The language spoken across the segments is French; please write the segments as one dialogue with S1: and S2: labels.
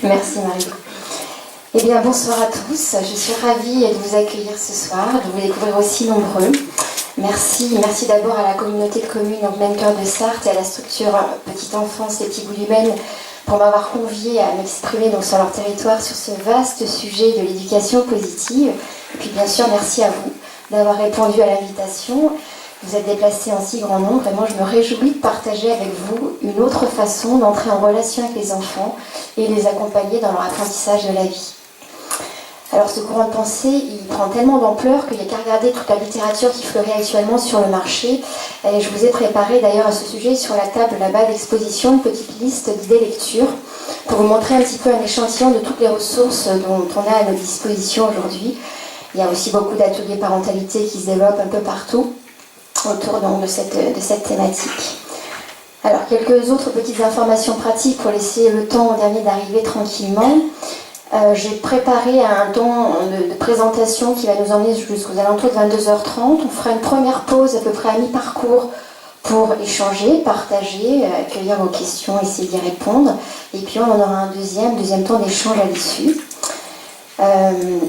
S1: Merci Marie. Eh bien, bonsoir à tous. Je suis ravie de vous accueillir ce soir, de vous découvrir aussi nombreux. Merci d'abord à la communauté de communes en plein cœur de Sarthe et à la structure Petite Enfance et Petits Bouts d'Humaine pour m'avoir conviée à m'exprimer donc sur leur territoire sur ce vaste sujet de l'éducation positive. Et puis bien sûr, merci à vous d'avoir répondu à l'invitation. Vous êtes déplacés en si grand nombre et moi je me réjouis de partager avec vous une autre façon d'entrer en relation avec les enfants et les accompagner dans leur apprentissage de la vie. Alors ce courant de pensée, il prend tellement d'ampleur qu'il n'y a qu'à regarder toute la littérature qui fleurit actuellement sur le marché. Et je vous ai préparé d'ailleurs à ce sujet sur la table là-bas d'exposition une petite liste d'idées lectures pour vous montrer un petit peu un échantillon de toutes les ressources dont on a à notre disposition aujourd'hui. Il y a aussi beaucoup d'ateliers parentalité qui se développent un peu partout autour donc, de cette thématique. Alors, quelques autres petites informations pratiques pour laisser le temps au dernier d'arriver tranquillement. J'ai préparé un temps de présentation qui va nous emmener jusqu'aux alentours de 22h30. On fera une première pause à peu près à mi-parcours pour échanger, partager, accueillir vos questions, essayer d'y répondre. Et puis on en aura un deuxième temps d'échange à l'issue.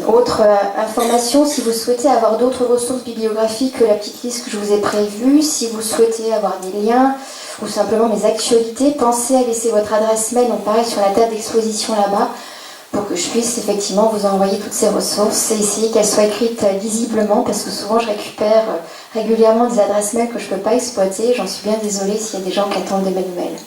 S1: Autre information, si vous souhaitez avoir d'autres ressources bibliographiques que la petite liste que je vous ai prévue, si vous souhaitez avoir des liens ou simplement mes actualités, pensez à laisser votre adresse mail, donc pareil sur la table d'exposition là-bas, pour que je puisse effectivement vous envoyer toutes ces ressources et essayer qu'elles soient écrites lisiblement, parce que souvent je récupère régulièrement des adresses mail que je ne peux pas exploiter. J'en suis bien désolée s'il y a des gens qui attendent de mes nouvelles.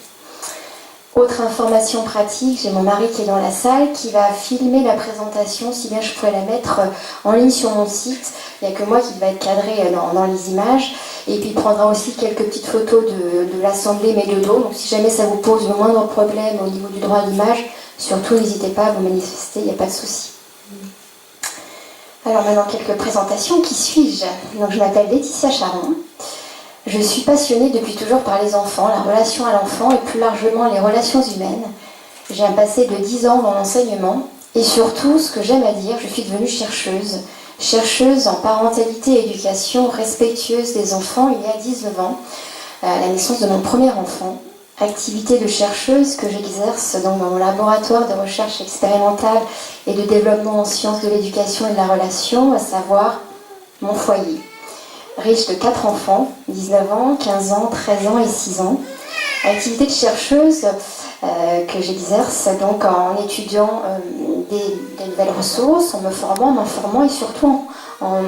S1: Autre information pratique, j'ai mon mari qui est dans la salle, qui va filmer la présentation, si bien je pourrais la mettre en ligne sur mon site. Il n'y a que moi qui va être cadré dans les images. Et puis il prendra aussi quelques petites photos de l'assemblée, mais de dos. Donc si jamais ça vous pose le moindre problème au niveau du droit à l'image, surtout n'hésitez pas à vous manifester, il n'y a pas de souci. Alors maintenant quelques présentations. Qui suis-je? Donc je m'appelle Laetitia Charon. Je suis passionnée depuis toujours par les enfants, la relation à l'enfant et plus largement les relations humaines. J'ai un passé de 10 ans dans l'enseignement et surtout, ce que j'aime à dire, je suis devenue chercheuse en parentalité et éducation respectueuse des enfants il y a 19 ans, à la naissance de mon premier enfant. Activité de chercheuse que j'exerce dans mon laboratoire de recherche expérimentale et de développement en sciences de l'éducation et de la relation, à savoir mon foyer. Riche de 4 enfants, 19 ans, 15 ans, 13 ans et 6 ans. Activité de chercheuse que j'exerce donc en étudiant des nouvelles ressources, en me formant, en m'informant et surtout en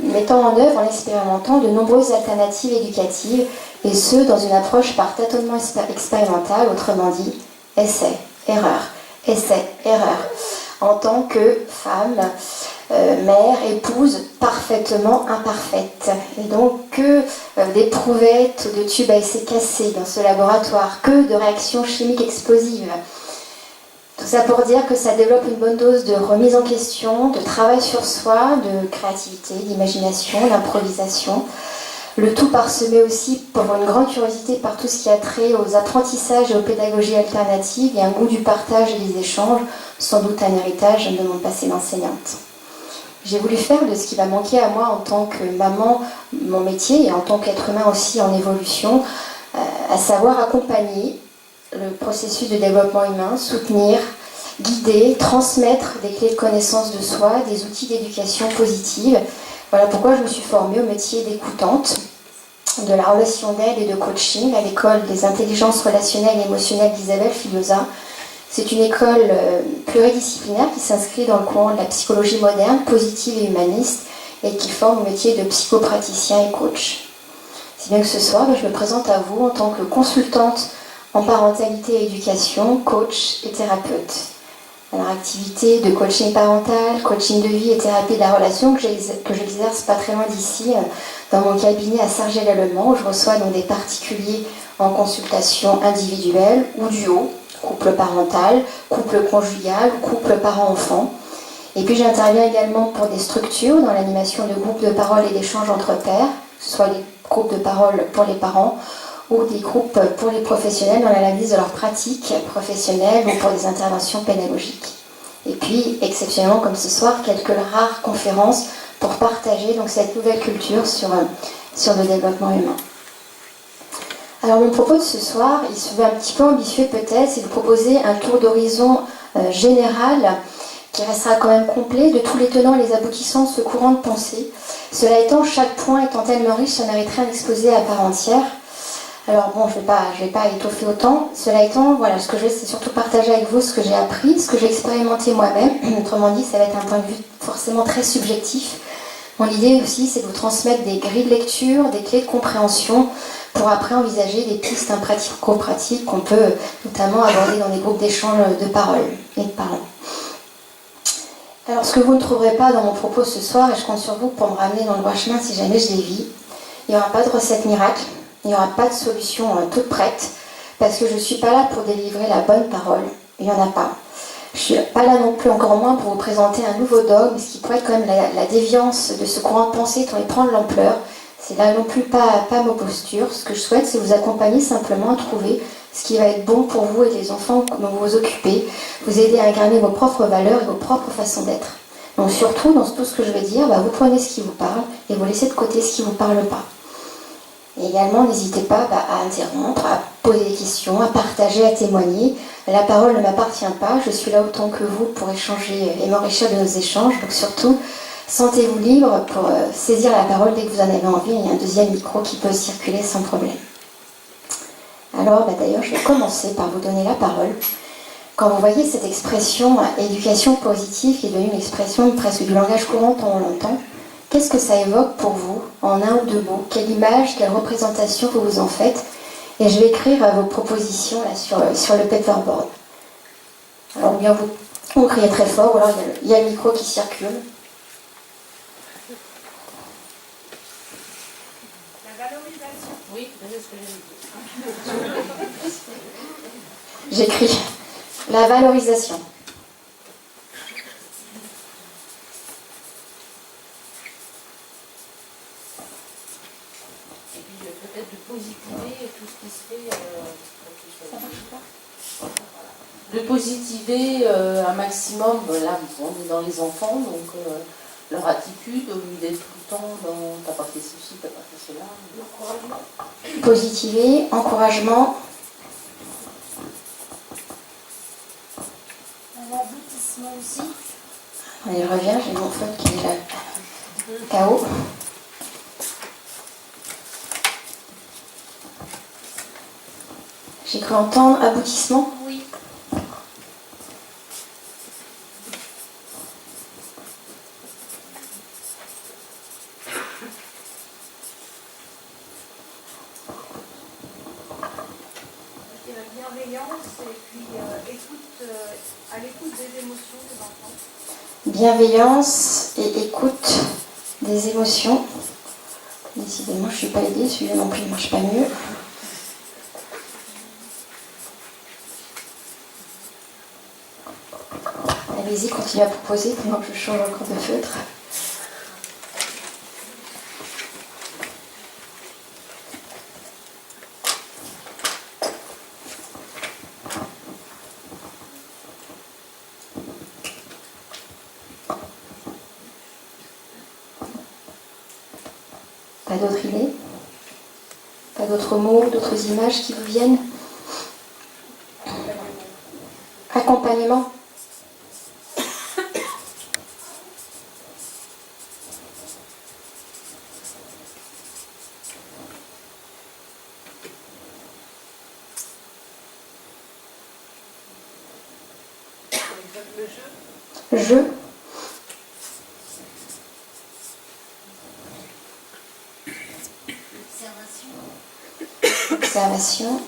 S1: mettant en œuvre, en expérimentant de nombreuses alternatives éducatives, et ce, dans une approche par tâtonnement expérimental, autrement dit, essai, erreur, en tant que femme, mère, épouse parfaitement imparfaite. Et donc que d'éprouvettes, de tubes à essai cassés dans ce laboratoire, que de réactions chimiques explosives. Tout ça pour dire que ça développe une bonne dose de remise en question, de travail sur soi, de créativité, d'imagination, d'improvisation. Le tout parsemé aussi pour une grande curiosité par tout ce qui a trait aux apprentissages et aux pédagogies alternatives et un goût du partage et des échanges, sans doute un héritage de mon passé d'enseignante. J'ai voulu faire de ce qui va manquer à moi en tant que maman, mon métier, et en tant qu'être humain aussi en évolution, à savoir accompagner le processus de développement humain, soutenir, guider, transmettre des clés de connaissance de soi, des outils d'éducation positive. Voilà pourquoi je me suis formée au métier d'écoutante, de la relation d'aide et de coaching à l'école des intelligences relationnelles et émotionnelles d'Isabelle Filiosa. C'est une école pluridisciplinaire qui s'inscrit dans le courant de la psychologie moderne, positive et humaniste, et qui forme au métier de psychopraticien et coach. Si bien que ce soir, je me présente à vous en tant que consultante en parentalité et éducation, coach et thérapeute. Alors, activité de coaching parental, coaching de vie et thérapie de la relation que j'exerce pas très loin d'ici, dans mon cabinet à Sargel-le-Mans, où je reçois donc des particuliers en consultation individuelle ou duo, couple parental, couple conjugal, couple parent-enfant. Et puis j'interviens également pour des structures dans l'animation de groupes de parole et d'échanges entre pairs, que ce soit les groupes de parole pour les parents ou des groupes pour les professionnels dans l'analyse de leurs pratiques professionnelles ou pour des interventions pédagogiques. Et puis, exceptionnellement comme ce soir, quelques rares conférences pour partager donc, cette nouvelle culture sur le développement humain. Alors mon propos de ce soir, il se veut un petit peu ambitieux peut-être, c'est de proposer un tour d'horizon général qui restera quand même complet de tous les tenants et les aboutissants de ce courant de pensée. Cela étant, chaque point étant tellement riche, ça mériterait un exposé à part entière. Alors bon, je vais pas étoffer autant. Cela étant, voilà, ce que je vais, c'est surtout partager avec vous ce que j'ai appris, ce que j'ai expérimenté moi-même. Autrement dit, ça va être un point de vue forcément très subjectif. Mon idée aussi, c'est de vous transmettre des grilles de lecture, des clés de compréhension, pour après envisager des pistes pratico-pratiques qu'on peut notamment aborder dans des groupes d'échange de paroles et de parents. Alors, ce que vous ne trouverez pas dans mon propos ce soir, et je compte sur vous pour me ramener dans le droit chemin si jamais je dévie, il n'y aura pas de recette miracle, il n'y aura pas de solution toute prête, parce que je ne suis pas là pour délivrer la bonne parole, il n'y en a pas. Je ne suis pas là non plus, encore moins, pour vous présenter un nouveau dogme, ce qui pourrait être quand même la déviance de ce courant de pensée dont il prend de l'ampleur. C'est là non plus pas ma posture. Ce que je souhaite, c'est vous accompagner simplement à trouver ce qui va être bon pour vous et les enfants dont vous vous occupez, vous aider à incarner vos propres valeurs et vos propres façons d'être. Donc surtout, dans tout ce que je vais dire, vous prenez ce qui vous parle et vous laissez de côté ce qui ne vous parle pas. Et également, n'hésitez pas à interrompre, à poser des questions, à partager, à témoigner. La parole ne m'appartient pas, je suis là autant que vous pour échanger et m'enrichir de nos échanges. Donc surtout, sentez-vous libre pour saisir la parole dès que vous en avez envie. Il y a un deuxième micro qui peut circuler sans problème. Alors d'ailleurs, je vais commencer par vous donner la parole. Quand vous voyez cette expression éducation positive, qui est devenue une expression presque du langage courant tant on l'entend, qu'est-ce que ça évoque pour vous, en un ou deux mots? Quelle image, quelle représentation vous vous en faites? Et je vais écrire vos propositions là, sur le paperboard. Alors, ou bien vous criez très fort, ou alors il y a le micro qui circule.
S2: La valorisation. Oui, c'est ce que j'ai dit.
S1: J'écris la valorisation.
S2: Peut-être de positiver tout ce qui se fait. Ça marche pas. De positiver un maximum, là on est dans les enfants, donc leur attitude, au lieu d'être tout le temps dans t'as pas fait ceci, t'as pas fait cela. L'encouragement.
S1: Positiver, encouragement.
S2: Un aboutissement aussi.
S1: Il revient, j'ai mon phone qui est déjà KO. J'ai cru entendre aboutissement.
S2: Oui. Je dirais bienveillance et puis à l'écoute des émotions des enfants.
S1: Bienveillance et écoute des émotions. Décidément, je ne suis pas aidée, celui-là non plus ne marche pas mieux. Allez-y, continuez à proposer pendant que je change encore de feutre. Pas d'autres idées? Pas d'autres mots, d'autres images qui vous viennent? Accompagnement.
S2: Le jeu.
S1: Jeu. Observation.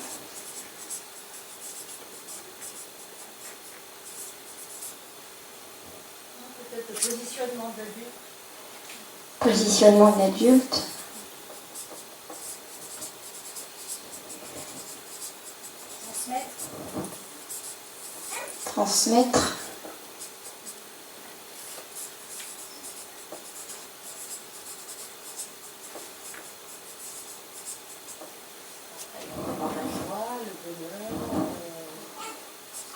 S2: Peut-être le positionnement de l'adulte.
S1: Positionnement de l'adulte. Transmettre.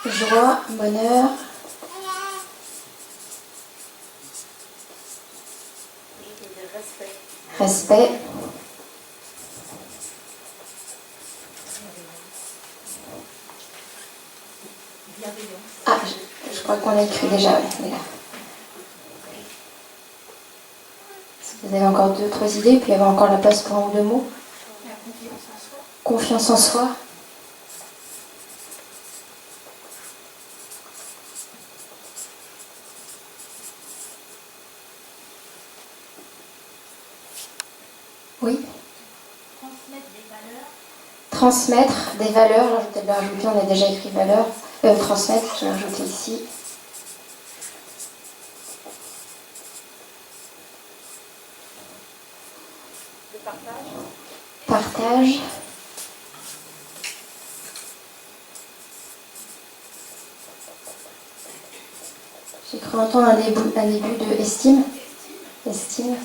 S1: Joie, bonheur. Respect. crois qu'on l'a écrit déjà, oui. Voilà. Si vous avez encore d'autres idées, puis il y avait encore la place pour un ou deux mots.
S3: La confiance en soi.
S1: Confiance en soi. Oui.
S3: Transmettre des valeurs.
S1: Transmettre des valeurs. Alors, je vais peut-être le rajouter, on a déjà écrit valeurs. Transmettre, je vais rajouter ici.
S3: Le partage.
S1: Partage. J'ai cru entendre un début de estime. Estime.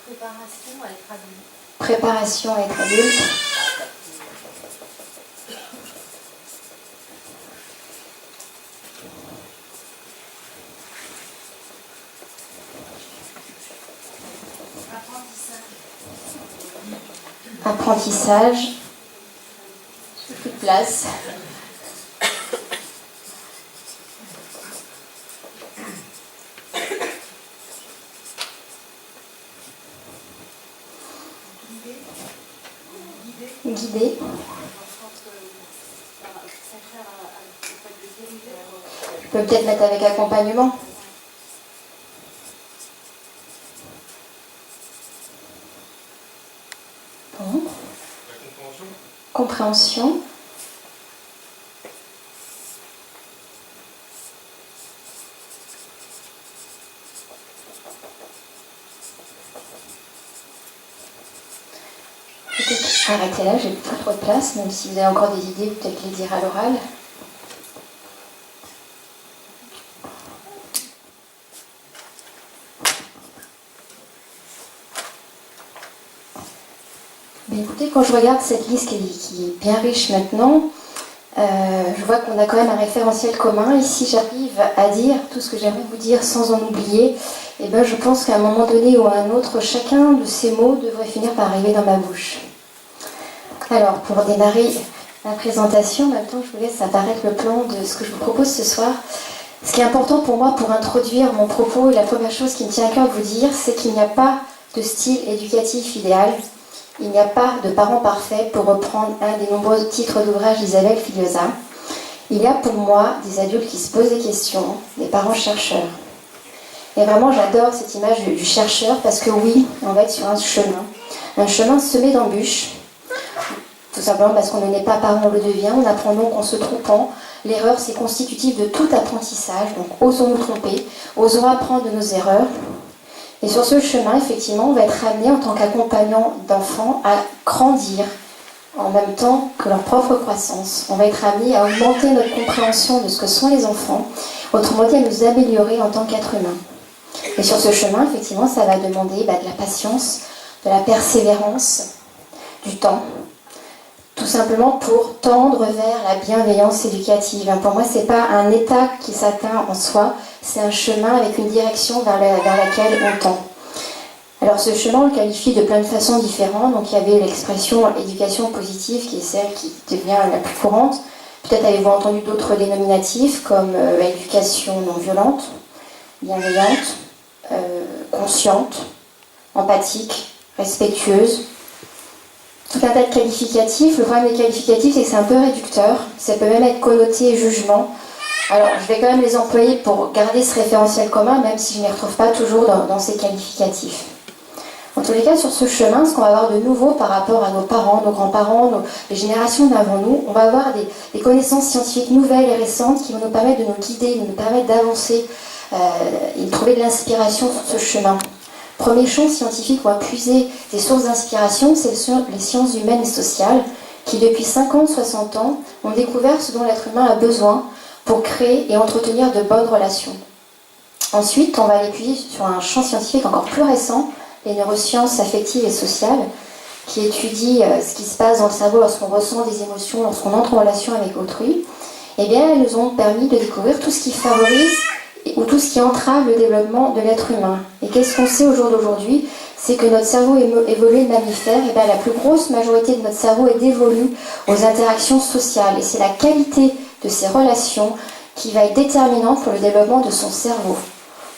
S3: Préparation à être adulte.
S1: Préparation à être adulte. Apprentissage. J'ai plus de place. Guider. Je peux peut-être mettre avec accompagnement. Bon. Compréhension. Peut-être arrêter là, j'ai plus trop de place, même si vous avez encore des idées, peut-être les dire à l'oral. Mais écoutez, quand je regarde cette liste qui est bien riche maintenant, je vois qu'on a quand même un référentiel commun. Et si j'arrive à dire tout ce que j'aimerais vous dire sans en oublier, eh ben, je pense qu'à un moment donné ou à un autre, chacun de ces mots devrait finir par arriver dans ma bouche. Alors, pour démarrer la présentation, maintenant je vous laisse apparaître le plan de ce que je vous propose ce soir. Ce qui est important pour moi pour introduire mon propos, et la première chose qui me tient à cœur de vous dire, c'est qu'il n'y a pas de style éducatif idéal. Il n'y a pas de parent parfait, pour reprendre un des nombreux titres d'ouvrage d'Isabelle Filiosa. Il y a pour moi des adultes qui se posent des questions, des parents chercheurs. Et vraiment, j'adore cette image du chercheur parce que oui, on va être sur un chemin semé d'embûches. Tout simplement parce qu'on ne naît pas parent, on le devient. On apprend donc en se trompant. L'erreur, c'est constitutif de tout apprentissage. Donc, osons nous tromper, osons apprendre de nos erreurs. Et sur ce chemin, effectivement, on va être amené en tant qu'accompagnant d'enfants à grandir en même temps que leur propre croissance. On va être amené à augmenter notre compréhension de ce que sont les enfants, autrement dit à nous améliorer en tant qu'être humain. Et sur ce chemin, effectivement, ça va demander de la patience, de la persévérance, du temps, tout simplement pour tendre vers la bienveillance éducative. Pour moi, ce n'est pas un état qui s'atteint en soi, c'est un chemin avec une direction vers laquelle on tend. Alors ce chemin, on le qualifie de plein de façons différentes. Donc il y avait l'expression éducation positive qui est celle qui devient la plus courante. Peut-être avez-vous entendu d'autres dénominatifs comme éducation non violente, bienveillante, consciente, empathique, respectueuse. Tout un tas de qualificatifs. Le problème des qualificatifs, c'est que c'est un peu réducteur. Ça peut même être connoté jugement. Alors, je vais quand même les employer pour garder ce référentiel commun, même si je ne les retrouve pas toujours dans ces qualificatifs. En tous les cas, sur ce chemin, ce qu'on va avoir de nouveau par rapport à nos parents, nos grands-parents, les générations d'avant nous, on va avoir des connaissances scientifiques nouvelles et récentes qui vont nous permettre de nous guider, de nous permettre d'avancer et de trouver de l'inspiration sur ce chemin. Premier champ scientifique où on va puiser des sources d'inspiration, c'est les sciences humaines et sociales, qui depuis 50-60 ans ont découvert ce dont l'être humain a besoin pour créer et entretenir de bonnes relations. Ensuite, on va aller puiser sur un champ scientifique encore plus récent, les neurosciences affectives et sociales, qui étudient ce qui se passe dans le cerveau lorsqu'on ressent des émotions, lorsqu'on entre en relation avec autrui. Eh bien, elles nous ont permis de découvrir tout ce qui favorise ou tout ce qui entrave le développement de l'être humain. Et qu'est-ce qu'on sait au jour d'aujourd'hui? c'est que notre cerveau évolué de mammifère, et bien la plus grosse majorité de notre cerveau est dévolue aux interactions sociales. Et c'est la qualité de ces relations qui va être déterminante pour le développement de son cerveau.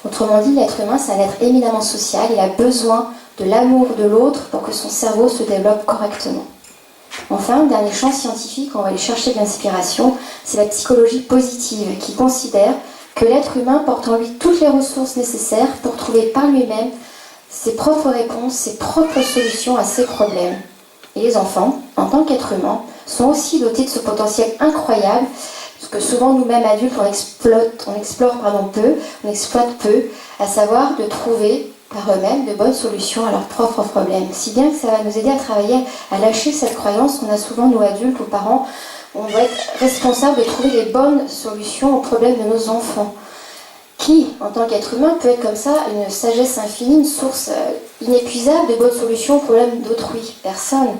S1: Autrement dit, l'être humain, c'est un être éminemment social. Il a besoin de l'amour de l'autre pour que son cerveau se développe correctement. Enfin, dernier champ scientifique, on va aller chercher de l'inspiration, c'est la psychologie positive qui considère que l'être humain porte en lui toutes les ressources nécessaires pour trouver par lui-même ses propres réponses, ses propres solutions à ses problèmes. Et les enfants, en tant qu'êtres humains, sont aussi dotés de ce potentiel incroyable, parce que souvent nous-mêmes adultes, on exploite peu, à savoir de trouver par eux-mêmes de bonnes solutions à leurs propres problèmes. Si bien que ça va nous aider à travailler, à lâcher cette croyance qu'on a souvent, nous adultes ou parents, on doit être responsable de trouver les bonnes solutions aux problèmes de nos enfants. Qui, en tant qu'être humain, peut être comme ça une sagesse infinie, une source inépuisable de bonnes solutions aux problèmes d'autrui? Personne.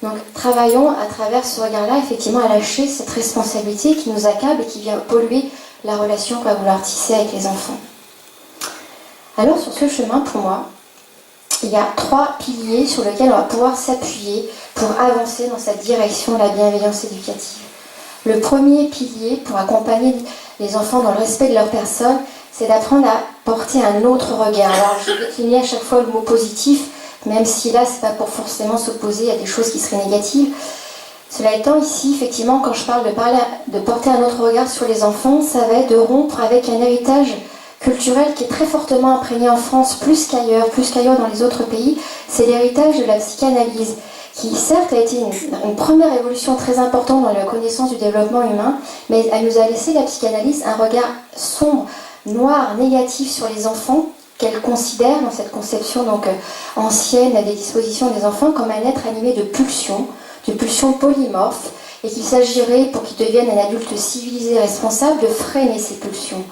S1: Donc travaillons à travers ce regard-là, effectivement, à lâcher cette responsabilité qui nous accable et qui vient polluer la relation qu'on va vouloir tisser avec les enfants. Alors sur ce chemin, pour moi, il y a 3 piliers sur lesquels on va pouvoir s'appuyer pour avancer dans cette direction de la bienveillance éducative. Le premier pilier pour accompagner les enfants dans le respect de leur personne, c'est d'apprendre à porter un autre regard. Alors je vais décliner à chaque fois le mot positif, même si là, c'est pas pour forcément s'opposer à des choses qui seraient négatives. Cela étant, ici, effectivement, quand je parle de porter un autre regard sur les enfants, ça va être de rompre avec un héritage culturel qui est très fortement imprégné en France, plus qu'ailleurs dans les autres pays. C'est l'héritage de la psychanalyse, qui certes a été une première évolution très importante dans la connaissance du développement humain, mais elle nous a laissé, la psychanalyse, un regard sombre, noir, négatif sur les enfants, qu'elle considère, dans cette conception donc ancienne des dispositions des enfants, comme un être animé de pulsions polymorphes, et qu'il s'agirait, pour qu'il devienne un adulte civilisé et responsable, de freiner ces pulsions.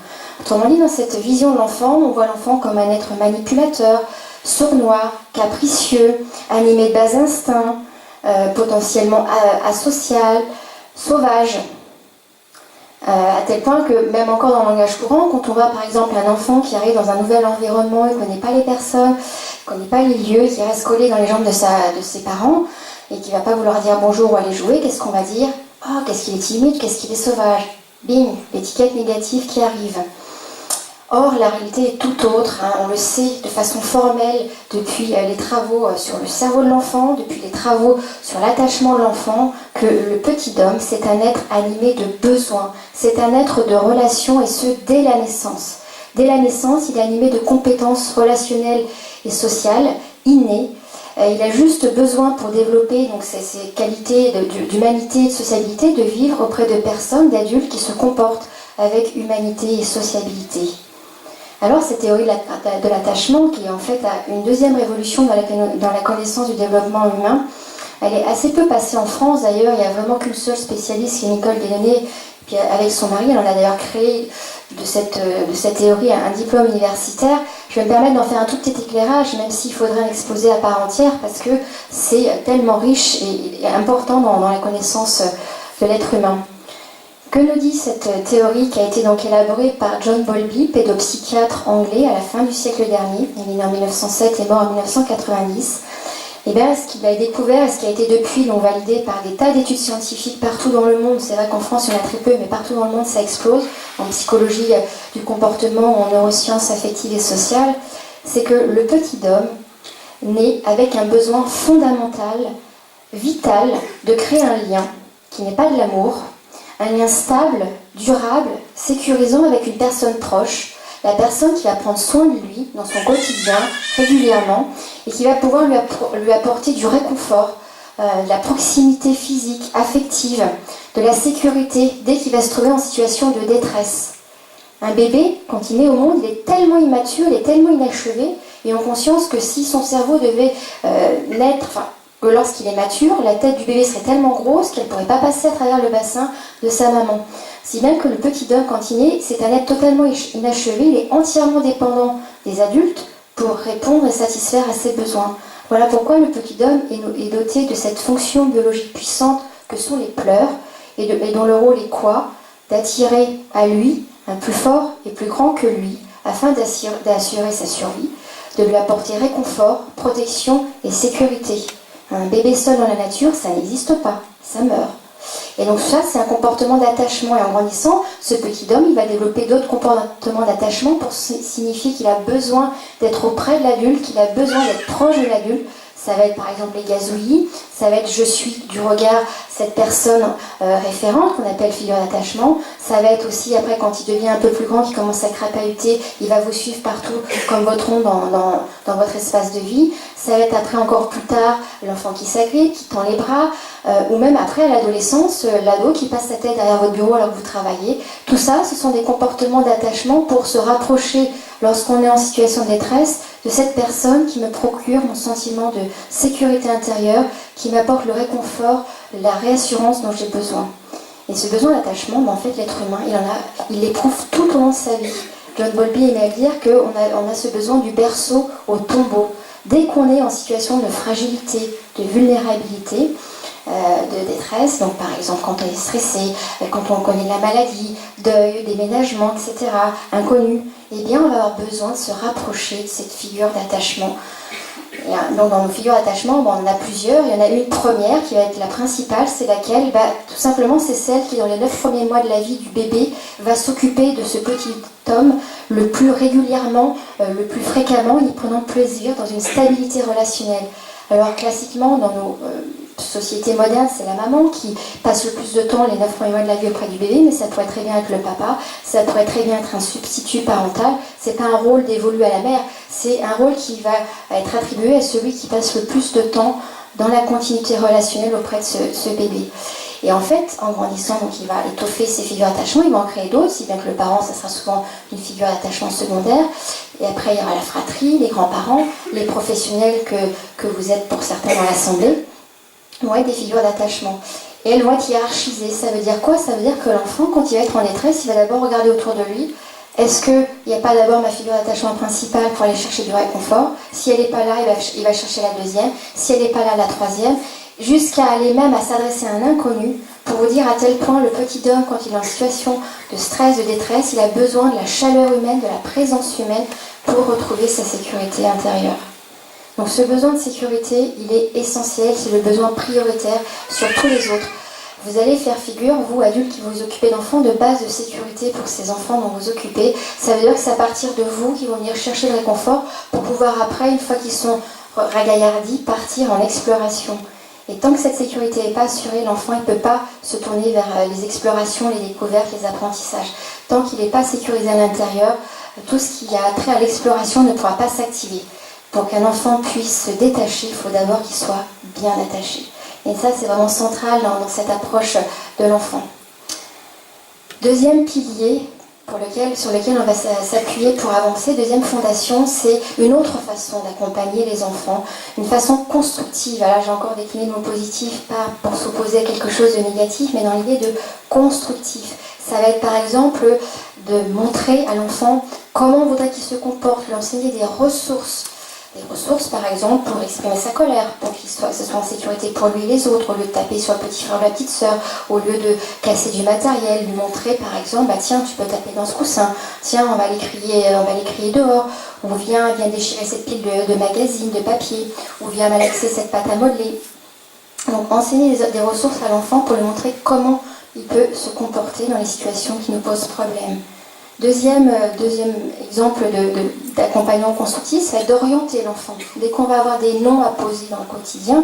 S1: Autrement dit, dans cette vision de l'enfant, on voit l'enfant comme un être manipulateur, sournois, capricieux, animé de bas instincts, potentiellement asocial, sauvage. À tel point que, même encore dans le langage courant, quand on voit par exemple un enfant qui arrive dans un nouvel environnement, il ne connaît pas les personnes, il ne connaît pas les lieux, qui reste collé dans les jambes de ses parents, et qui ne va pas vouloir dire bonjour ou aller jouer, qu'est-ce qu'on va dire? Oh, qu'est-ce qu'il est timide, qu'est-ce qu'il est sauvage. Bing, l'étiquette négative qui arrive. Or, la réalité est tout autre, on le sait de façon formelle depuis les travaux sur le cerveau de l'enfant, depuis les travaux sur l'attachement de l'enfant, que le petit homme, c'est un être animé de besoins, c'est un être de relations, et ce, dès la naissance. Dès la naissance, il est animé de compétences relationnelles et sociales innées. Il a juste besoin, pour développer donc, ces qualités d'humanité et de sociabilité, de vivre auprès de personnes, d'adultes qui se comportent avec humanité et sociabilité. Alors cette théorie de l'attachement, qui est en fait une deuxième révolution dans la connaissance du développement humain, elle est assez peu passée en France d'ailleurs. Il n'y a vraiment qu'une seule spécialiste, qui est Nicole Delaunay, puis avec son mari, elle en a d'ailleurs créé de cette théorie un diplôme universitaire. Je vais me permettre d'en faire un tout petit éclairage, même s'il faudrait un exposé à part entière, parce que c'est tellement riche et important dans la connaissance de l'être humain. Que nous dit cette théorie qui a été donc élaborée par John Bowlby, pédopsychiatre anglais à la fin du siècle dernier? Il est né en 1907 et mort en 1990. Et bien, ce qu'il a découvert, et ce qui a été depuis donc validé par des tas d'études scientifiques partout dans le monde, c'est vrai qu'en France il y en a très peu, mais partout dans le monde ça explose, en psychologie du comportement, en neurosciences affectives et sociales, c'est que le petit homme naît avec un besoin fondamental, vital, de créer un lien qui n'est pas de l'amour, un lien stable, durable, sécurisant avec une personne proche, la personne qui va prendre soin de lui dans son quotidien, régulièrement, et qui va pouvoir lui apporter du réconfort, de la proximité physique, affective, de la sécurité, dès qu'il va se trouver en situation de détresse. Un bébé, quand il naît au monde, il est tellement immature, il est tellement inachevé, et en conscience que si son cerveau devait naître, que lorsqu'il est mature, la tête du bébé serait tellement grosse qu'elle ne pourrait pas passer à travers le bassin de sa maman. Si bien que le petit homme, quand il naît, c'est un être totalement inachevé, il est entièrement dépendant des adultes pour répondre et satisfaire à ses besoins. Voilà pourquoi le petit homme est doté de cette fonction biologique puissante que sont les pleurs, et dont le rôle est quoi? D'attirer à lui un plus fort et plus grand que lui, afin d'assurer sa survie, de lui apporter réconfort, protection et sécurité. Un bébé seul dans la nature, ça n'existe pas, ça meurt. Et donc ça, c'est un comportement d'attachement. Et en grandissant, ce petit homme, il va développer d'autres comportements d'attachement pour signifier qu'il a besoin d'être auprès de l'adulte, qu'il a besoin d'être proche de l'adulte. Ça va être par exemple les gazouillis, ça va être je suis du regard cette personne référente qu'on appelle figure d'attachement. Ça va être aussi après quand il devient un peu plus grand, qu'il commence à crapahuter, il va vous suivre partout comme votre ombre dans votre espace de vie. Ça va être après encore plus tard l'enfant qui s'agrippe, qui tend les bras, ou même après à l'adolescence, l'ado qui passe sa tête derrière votre bureau alors que vous travaillez. Tout ça, ce sont des comportements d'attachement pour se rapprocher lorsqu'on est en situation de détresse de cette personne qui me procure mon sentiment de sécurité intérieure, qui m'apporte le réconfort, la réassurance dont j'ai besoin. Et ce besoin d'attachement, en fait, l'être humain, il l'éprouve tout au long de sa vie. John Bowlby aimait dire qu'on a ce besoin du berceau au tombeau. Dès qu'on est en situation de fragilité, de vulnérabilité, de détresse, donc par exemple quand on est stressé, quand on connaît la maladie, deuil, déménagement, etc., inconnu, eh bien on va avoir besoin de se rapprocher de cette figure d'attachement. Donc dans nos figures d'attachement, on en a plusieurs. Il y en a une première qui va être la principale, c'est laquelle tout simplement c'est celle qui dans les 9 premiers mois de la vie du bébé va s'occuper de ce petit homme le plus régulièrement, le plus fréquemment, y prenant plaisir dans une stabilité relationnelle. Alors classiquement dans nos société moderne, c'est la maman qui passe le plus de temps les 9 premiers mois de la vie auprès du bébé, mais ça pourrait très bien être le papa, ça pourrait très bien être un substitut parental. C'est pas un rôle dévolu à la mère, c'est un rôle qui va être attribué à celui qui passe le plus de temps dans la continuité relationnelle auprès de ce bébé. Et en fait, en grandissant, donc il va étoffer ses figures d'attachement, il va en créer d'autres, si bien que le parent, ça sera souvent une figure d'attachement secondaire. Et après, il y aura la fratrie, les grands-parents, les professionnels que vous êtes pour certains dans l'assemblée, vont être des figures d'attachement. Et elles vont être hiérarchisées. Ça veut dire quoi? Ça veut dire que l'enfant, quand il va être en détresse, il va d'abord regarder autour de lui. Est-ce qu'il n'y a pas d'abord ma figure d'attachement principale pour aller chercher du réconfort? Si elle n'est pas là, il va chercher la deuxième. Si elle n'est pas là, la troisième. Jusqu'à aller même à s'adresser à un inconnu pour vous dire à tel point le petit homme, quand il est en situation de stress, de détresse, il a besoin de la chaleur humaine, de la présence humaine pour retrouver sa sécurité intérieure. Donc ce besoin de sécurité, il est essentiel, c'est le besoin prioritaire sur tous les autres. Vous allez faire figure, vous adultes qui vous occupez d'enfants, de base de sécurité pour ces enfants dont vous occupez. Ça veut dire que c'est à partir de vous qu'ils vont venir chercher le réconfort pour pouvoir après, une fois qu'ils sont ragaillardis, partir en exploration. Et tant que cette sécurité n'est pas assurée, l'enfant ne peut pas se tourner vers les explorations, les découvertes, les apprentissages. Tant qu'il n'est pas sécurisé à l'intérieur, tout ce qui a trait à l'exploration ne pourra pas s'activer. Pour qu'un enfant puisse se détacher, il faut d'abord qu'il soit bien attaché. Et ça, c'est vraiment central dans cette approche de l'enfant. Deuxième pilier sur lequel on va s'appuyer pour avancer, deuxième fondation, c'est une autre façon d'accompagner les enfants, une façon constructive. Là, j'ai encore décliné le mot positif, pas pour s'opposer à quelque chose de négatif, mais dans l'idée de constructif. Ça va être par exemple de montrer à l'enfant comment on voudrait qu'il se comporte, lui enseigner des ressources par exemple pour exprimer sa colère, pour que ce soit en sécurité pour lui et les autres, au lieu de taper sur le petit frère ou la petite sœur, au lieu de casser du matériel, lui montrer par exemple, tiens, tu peux taper dans ce coussin, tiens, on va les crier dehors, ou viens déchirer cette pile de magazines, de papier, ou viens malaxer cette pâte à modeler. Donc enseigner des ressources à l'enfant pour lui montrer comment il peut se comporter dans les situations qui nous posent problème. Deuxième exemple d'accompagnement constructif, ça va être d'orienter l'enfant. Dès qu'on va avoir des noms à poser dans le quotidien,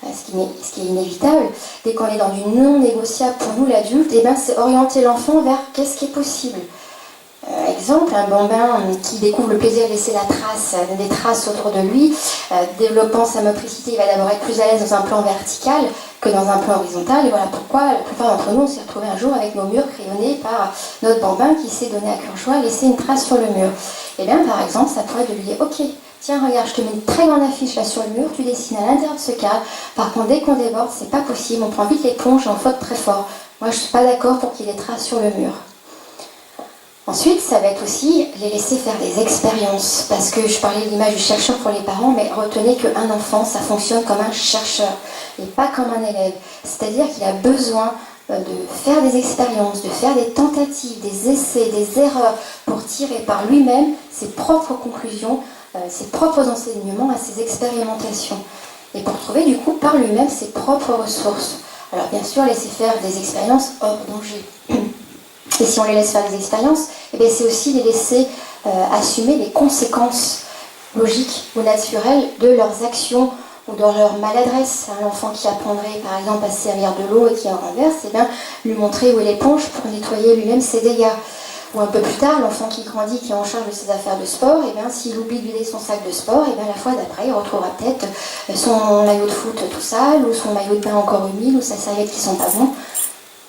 S1: ce qui est inévitable, dès qu'on est dans du non négociable pour nous l'adulte, c'est orienter l'enfant vers qu'est-ce qui est possible. Exemple, un bambin qui découvre le plaisir de laisser des traces autour de lui, développant sa motricité, il va d'abord être plus à l'aise dans un plan vertical que dans un plan horizontal. Et voilà pourquoi la plupart d'entre nous, on s'est retrouvés un jour avec nos murs crayonnés par notre bambin qui s'est donné à cœur joie laisser une trace sur le mur. Et bien, par exemple, ça pourrait être de lui dire, ok, tiens, regarde, je te mets une très grande affiche là sur le mur, tu dessines à l'intérieur de ce cadre. Par contre, dès qu'on déborde, c'est pas possible, on prend vite l'éponge et on faute très fort. Moi, je suis pas d'accord pour qu'il y ait des traces sur le mur. Ensuite, ça va être aussi les laisser faire des expériences, parce que je parlais de l'image du chercheur pour les parents, mais retenez qu'un enfant, ça fonctionne comme un chercheur, et pas comme un élève. C'est-à-dire qu'il a besoin de faire des expériences, de faire des tentatives, des essais, des erreurs, pour tirer par lui-même ses propres conclusions, ses propres enseignements, à ses expérimentations, et pour trouver du coup par lui-même ses propres ressources. Alors bien sûr, laisser faire des expériences hors danger. Et si on les laisse faire des expériences, eh bien, c'est aussi les laisser assumer les conséquences logiques ou naturelles de leurs actions ou de leur maladresse. Un enfant qui apprendrait par exemple à se servir de l'eau et qui en renverse, eh bien, lui montrer où est l'éponge pour nettoyer lui-même ses dégâts. Ou un peu plus tard, l'enfant qui grandit, qui est en charge de ses affaires de sport, eh bien, s'il oublie de vider son sac de sport, eh bien, la fois d'après, il retrouvera peut-être son maillot de foot tout sale, ou son maillot de bain encore humide, ou sa serviette qui sent pas bon.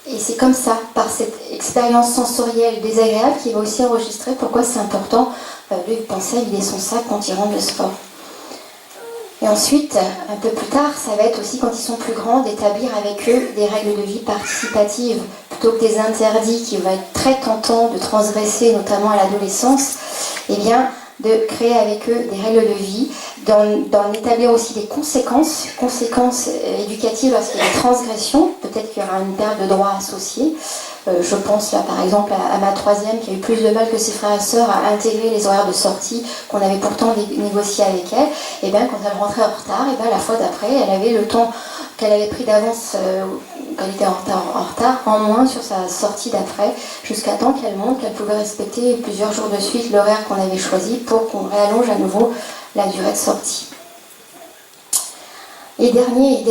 S1: Et c'est comme ça, par cette expérience sensorielle désagréable, qu'il va aussi enregistrer pourquoi c'est important de penser à vider son sac quand il rentre de sport. Et ensuite, un peu plus tard, ça va être aussi quand ils sont plus grands, d'établir avec eux des règles de vie participatives, plutôt que des interdits qui vont être très tentants de transgresser, notamment à l'adolescence, et bien de créer avec eux des règles de vie, d'en établir aussi des conséquences éducatives lorsqu'il y a des transgressions, peut-être qu'il y aura une perte de droits associée. Je pense là par exemple à ma troisième qui a eu plus de mal que ses frères et sœurs à intégrer les horaires de sortie qu'on avait pourtant négociés avec elle. Et bien quand elle rentrait en retard, et bien la fois d'après, elle avait le temps qu'elle avait pris d'avance, qu'elle était en retard, en moins sur sa sortie d'après, jusqu'à temps qu'elle montre qu'elle pouvait respecter plusieurs jours de suite l'horaire qu'on avait choisi pour qu'on réallonge à nouveau la durée de sortie. Et dernier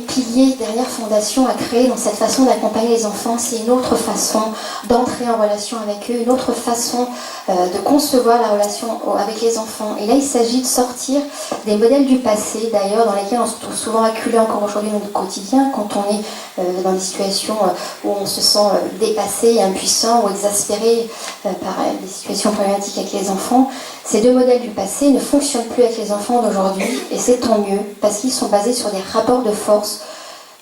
S1: pilier, dernière fondation à créer dans cette façon d'accompagner les enfants, c'est une autre façon d'entrer en relation avec eux, une autre façon de concevoir la relation avec les enfants. Et là, il s'agit de sortir des modèles du passé, d'ailleurs, dans lesquels on se trouve souvent acculé encore aujourd'hui dans notre quotidien, quand on est dans des situations où on se sent dépassé, impuissant ou exaspéré par des situations problématiques avec les enfants. Ces deux modèles du passé ne fonctionnent plus avec les enfants d'aujourd'hui, et c'est tant mieux, parce qu'ils sont basés sur des rapports de force,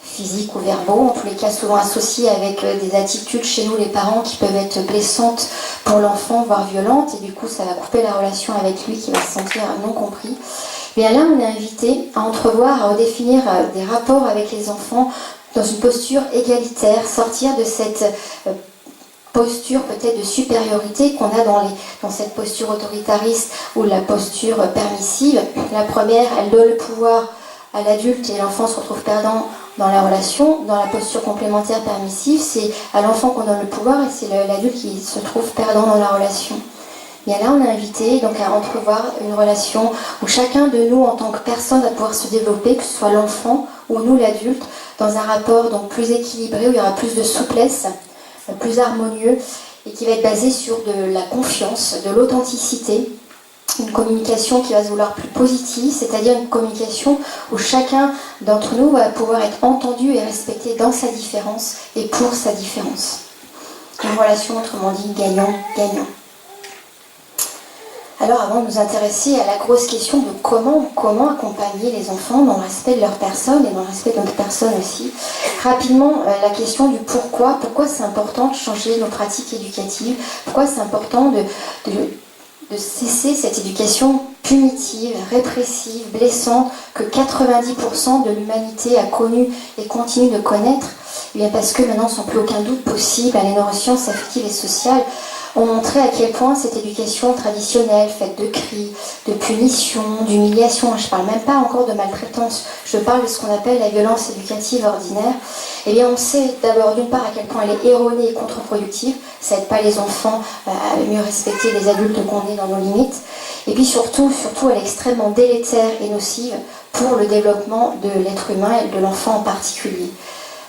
S1: physiques ou verbaux, en tous les cas souvent associés avec des attitudes chez nous les parents qui peuvent être blessantes pour l'enfant, voire violentes, et du coup ça va couper la relation avec lui qui va se sentir non compris. Bien là, on est invité à entrevoir, à redéfinir des rapports avec les enfants dans une posture égalitaire, sortir de cette posture peut-être de supériorité qu'on a dans cette posture autoritariste ou la posture permissive. La première, elle donne le pouvoir à l'adulte et l'enfant se retrouve perdant dans la relation. Dans la posture complémentaire permissive, c'est à l'enfant qu'on donne le pouvoir et c'est l'adulte qui se trouve perdant dans la relation. Bien là, on est invité donc à entrevoir une relation où chacun de nous, en tant que personne, va pouvoir se développer, que ce soit l'enfant ou nous, l'adulte, dans un rapport donc plus équilibré, où il y aura plus de souplesse, plus harmonieux, et qui va être basé sur de la confiance, de l'authenticité, une communication qui va se vouloir plus positive, c'est-à-dire une communication où chacun d'entre nous va pouvoir être entendu et respecté dans sa différence et pour sa différence. Une relation, autrement dit, gagnant-gagnant. Alors avant de nous intéresser à la grosse question de comment accompagner les enfants dans le respect de leur personne et dans le respect de notre personne aussi, rapidement la question du pourquoi c'est important de changer nos pratiques éducatives, pourquoi c'est important de cesser cette éducation punitive, répressive, blessante que 90% de l'humanité a connue et continue de connaître, et bien parce que maintenant sans plus aucun doute possible, les neurosciences affectives et sociales ont montré à quel point cette éducation traditionnelle, faite de cris, de punitions, d'humiliation, je ne parle même pas encore de maltraitance, je parle de ce qu'on appelle la violence éducative ordinaire, eh bien on sait d'abord d'une part à quel point elle est erronée et contre-productive, ça n'aide pas les enfants à mieux respecter les adultes qu'on est dans nos limites, et puis surtout elle est extrêmement délétère et nocive pour le développement de l'être humain et de l'enfant en particulier.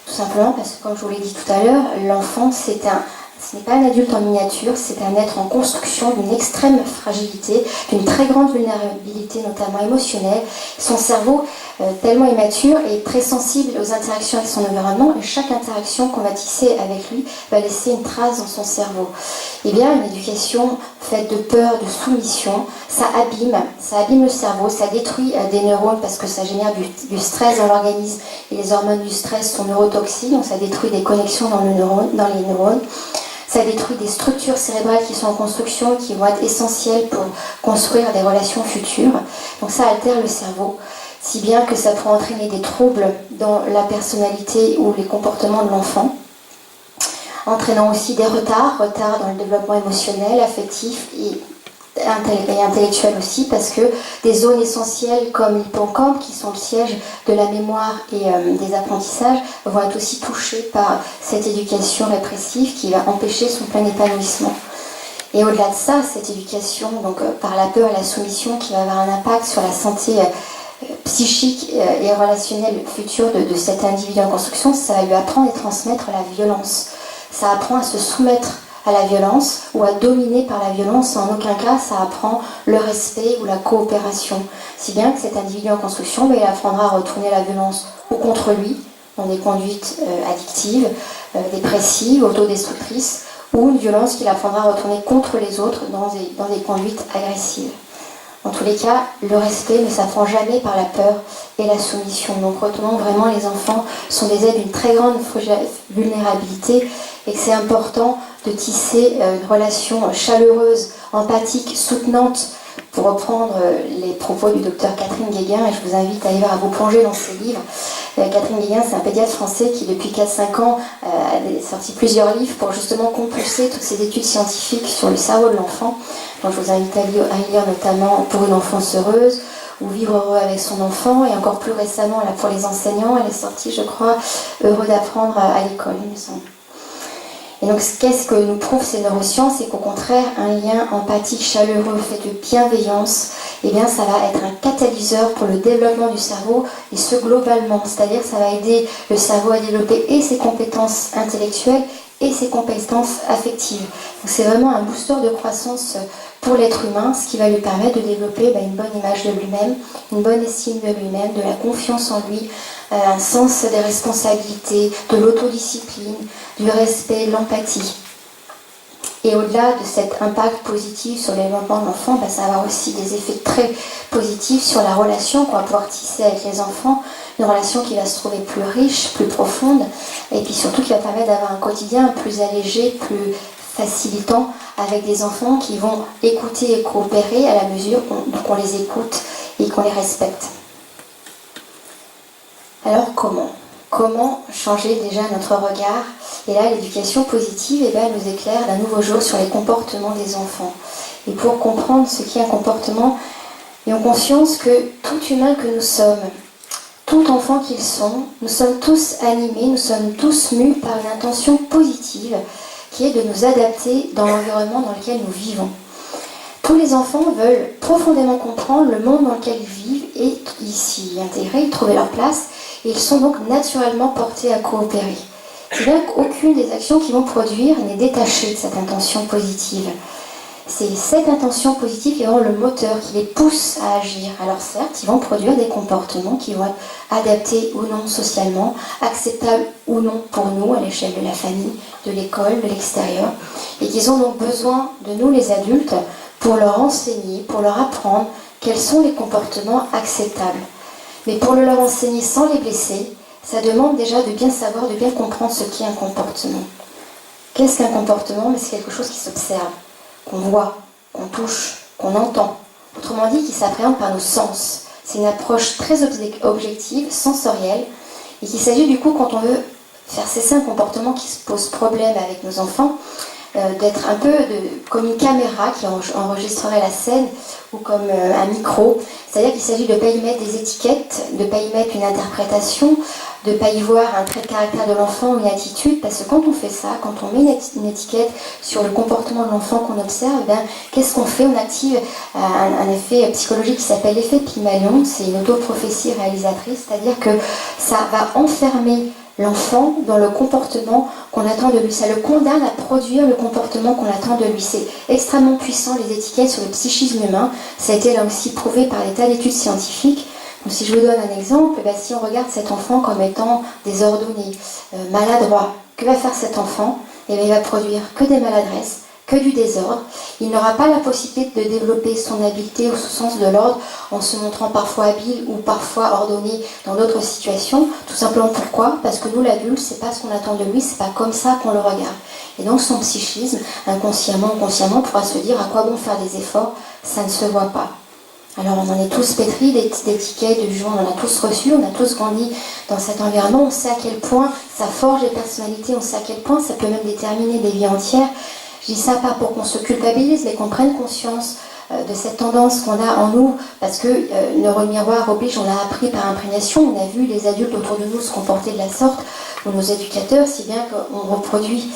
S1: Tout simplement parce que, comme je vous l'ai dit tout à l'heure, l'enfant ce n'est pas un adulte en miniature, c'est un être en construction d'une extrême fragilité, d'une très grande vulnérabilité, notamment émotionnelle. Son cerveau, tellement immature, est très sensible aux interactions avec son environnement, et chaque interaction qu'on va tisser avec lui va laisser une trace dans son cerveau. Eh bien, une éducation faite de peur, de soumission, ça abîme le cerveau, ça détruit des neurones parce que ça génère du stress dans l'organisme, et les hormones du stress sont neurotoxiques, donc ça détruit des connexions dans les neurones. Ça détruit des structures cérébrales qui sont en construction, qui vont être essentielles pour construire des relations futures. Donc ça altère le cerveau, si bien que ça peut entraîner des troubles dans la personnalité ou les comportements de l'enfant, entraînant aussi des retards dans le développement émotionnel, affectif et et intellectuelle aussi, parce que des zones essentielles comme l'hippocampe, qui sont le siège de la mémoire et des apprentissages, vont être aussi touchées par cette éducation répressive qui va empêcher son plein épanouissement. Et au-delà de ça, cette éducation, donc par la peur et la soumission, qui va avoir un impact sur la santé psychique et relationnelle future de cet individu en construction, ça va lui apprendre et transmettre la violence. Ça apprend à se soumettre à la violence ou à dominer par la violence. En aucun cas, ça apprend le respect ou la coopération. Si bien que cet individu en construction, il apprendra à retourner la violence ou contre lui, dans des conduites addictives, dépressives, autodestructrices, ou une violence qu'il apprendra à retourner contre les autres dans des conduites agressives. En tous les cas, le respect ne s'apprend jamais par la peur et la soumission. Donc retenons vraiment, les enfants sont des êtres d'une très grande vulnérabilité et que c'est important de tisser une relation chaleureuse, empathique, soutenante, pour reprendre les propos du docteur Catherine Guéguin, et je vous invite à vous plonger dans ses livres. Catherine Guéguin, c'est un pédiatre français qui, depuis 4-5 ans, a sorti plusieurs livres pour justement compulser toutes ces études scientifiques sur le cerveau de l'enfant. Donc je vous invite à lire notamment Pour une enfance heureuse, ou Vivre heureux avec son enfant, et encore plus récemment, là, pour les enseignants, elle est sortie, je crois, Heureux d'apprendre à l'école, il me semble. Et donc, qu'est-ce que nous prouvent ces neurosciences? C'est qu'au contraire, un lien empathique, chaleureux, fait de bienveillance, eh bien, ça va être un catalyseur pour le développement du cerveau, et ce globalement. C'est-à-dire, ça va aider le cerveau à développer et ses compétences intellectuelles et ses compétences affectives. Donc, c'est vraiment un booster de croissance pour l'être humain, ce qui va lui permettre de développer une bonne image de lui-même, une bonne estime de lui-même, de la confiance en lui, un sens des responsabilités, de l'autodiscipline, du respect, de l'empathie. Et au-delà de cet impact positif sur le développement de l'enfant, ça va avoir aussi des effets très positifs sur la relation qu'on va pouvoir tisser avec les enfants, une relation qui va se trouver plus riche, plus profonde, et puis surtout qui va permettre d'avoir un quotidien plus allégé, plus facilitant, avec des enfants qui vont écouter et coopérer à la mesure qu'on les écoute et qu'on les respecte. Alors comment changer déjà notre regard? Et là, l'éducation positive nous éclaire d'un nouveau jour sur les comportements des enfants. Et pour comprendre ce qu'est un comportement, ayons conscience que tout humain que nous sommes, tout enfant qu'ils sont, nous sommes tous animés, nous sommes tous mus par une intention positive qui est de nous adapter dans l'environnement dans lequel nous vivons. Tous les enfants veulent profondément comprendre le monde dans lequel ils vivent et s'y intégrer, trouver leur place, et ils sont donc naturellement portés à coopérer. C'est bien qu'aucune des actions qu'ils vont produire n'est détachée de cette intention positive. C'est cette intention positive qui est vraiment le moteur, qui les pousse à agir. Alors certes, ils vont produire des comportements qui vont être adaptés ou non socialement, acceptables ou non pour nous à l'échelle de la famille, de l'école, de l'extérieur, et qu'ils ont donc besoin de nous les adultes pour leur enseigner, pour leur apprendre quels sont les comportements acceptables. Mais pour le leur enseigner sans les blesser, ça demande déjà de bien savoir, de bien comprendre ce qu'est un comportement. Qu'est-ce qu'un comportement? C'est quelque chose qui s'observe, qu'on voit, qu'on touche, qu'on entend. Autrement dit, qui s'appréhende par nos sens. C'est une approche très objective, sensorielle, et qu'il s'agit du coup, quand on veut faire cesser un comportement qui se pose problème avec nos enfants, d'être un peu comme une caméra qui enregistrerait la scène, ou comme un micro. C'est-à-dire qu'il s'agit de ne pas y mettre des étiquettes, de ne pas y mettre une interprétation, de ne pas y voir un trait de caractère de l'enfant ou une attitude, parce que quand on fait ça, quand on met une étiquette sur le comportement de l'enfant qu'on observe, qu'est-ce qu'on fait? On active un effet psychologique qui s'appelle l'effet Pygmalion, c'est une autoprophétie réalisatrice, c'est-à-dire que ça va enfermer l'enfant dans le comportement qu'on attend de lui. Ça le condamne à produire le comportement qu'on attend de lui. C'est extrêmement puissant, les étiquettes sur le psychisme humain. Ça a été là aussi prouvé par des tas d'études scientifiques. Donc, si je vous donne un exemple, si on regarde cet enfant comme étant désordonné, maladroit, que va faire cet enfant? Il va produire que des maladresses, que du désordre. Il n'aura pas la possibilité de développer son habileté ou son sens de l'ordre en se montrant parfois habile ou parfois ordonné dans d'autres situations. Tout simplement pourquoi? Parce que nous, l'adulte, c'est pas ce qu'on attend de lui, c'est pas comme ça qu'on le regarde. Et donc son psychisme, inconsciemment ou consciemment, pourra se dire à quoi bon faire des efforts, ça ne se voit pas. Alors on en est tous pétris d'étiquettes, de jugements, on en a tous reçu, on a tous grandi dans cet environnement, on sait à quel point ça forge les personnalités, on sait à quel point ça peut même déterminer des vies entières. Je dis ça pas pour qu'on se culpabilise, mais qu'on prenne conscience de cette tendance qu'on a en nous, parce que neuromiroir oblige, on l'a appris par imprégnation, on a vu les adultes autour de nous se comporter de la sorte, ou nos éducateurs, si bien qu'on reproduit.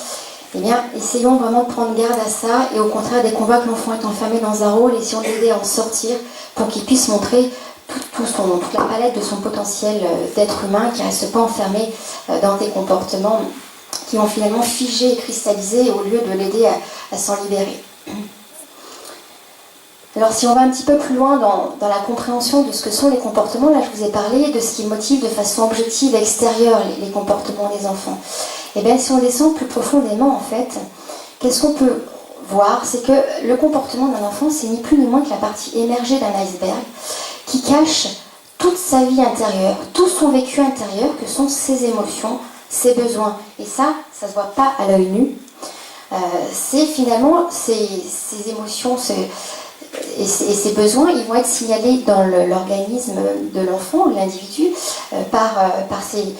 S1: Eh bien, essayons vraiment de prendre garde à ça, et au contraire, dès qu'on voit que l'enfant est enfermé dans un rôle, essayons de l'aider à en sortir pour qu'il puisse montrer toute la palette de son potentiel d'être humain, qui ne reste pas enfermé dans des comportements qui vont finalement figer et cristalliser au lieu de l'aider à s'en libérer. Alors si on va un petit peu plus loin dans la compréhension de ce que sont les comportements, là je vous ai parlé de ce qui motive de façon objective extérieure les comportements des enfants. Et bien si on descend plus profondément en fait, qu'est-ce qu'on peut voir? C'est que le comportement d'un enfant, c'est ni plus ni moins que la partie émergée d'un iceberg qui cache toute sa vie intérieure, tout son vécu intérieur, que sont ses émotions, ses besoins. Et ça se voit pas à l'œil nu. C'est finalement ces émotions et ces besoins, ils vont être signalés dans l'organisme de l'enfant, de l'individu, par ces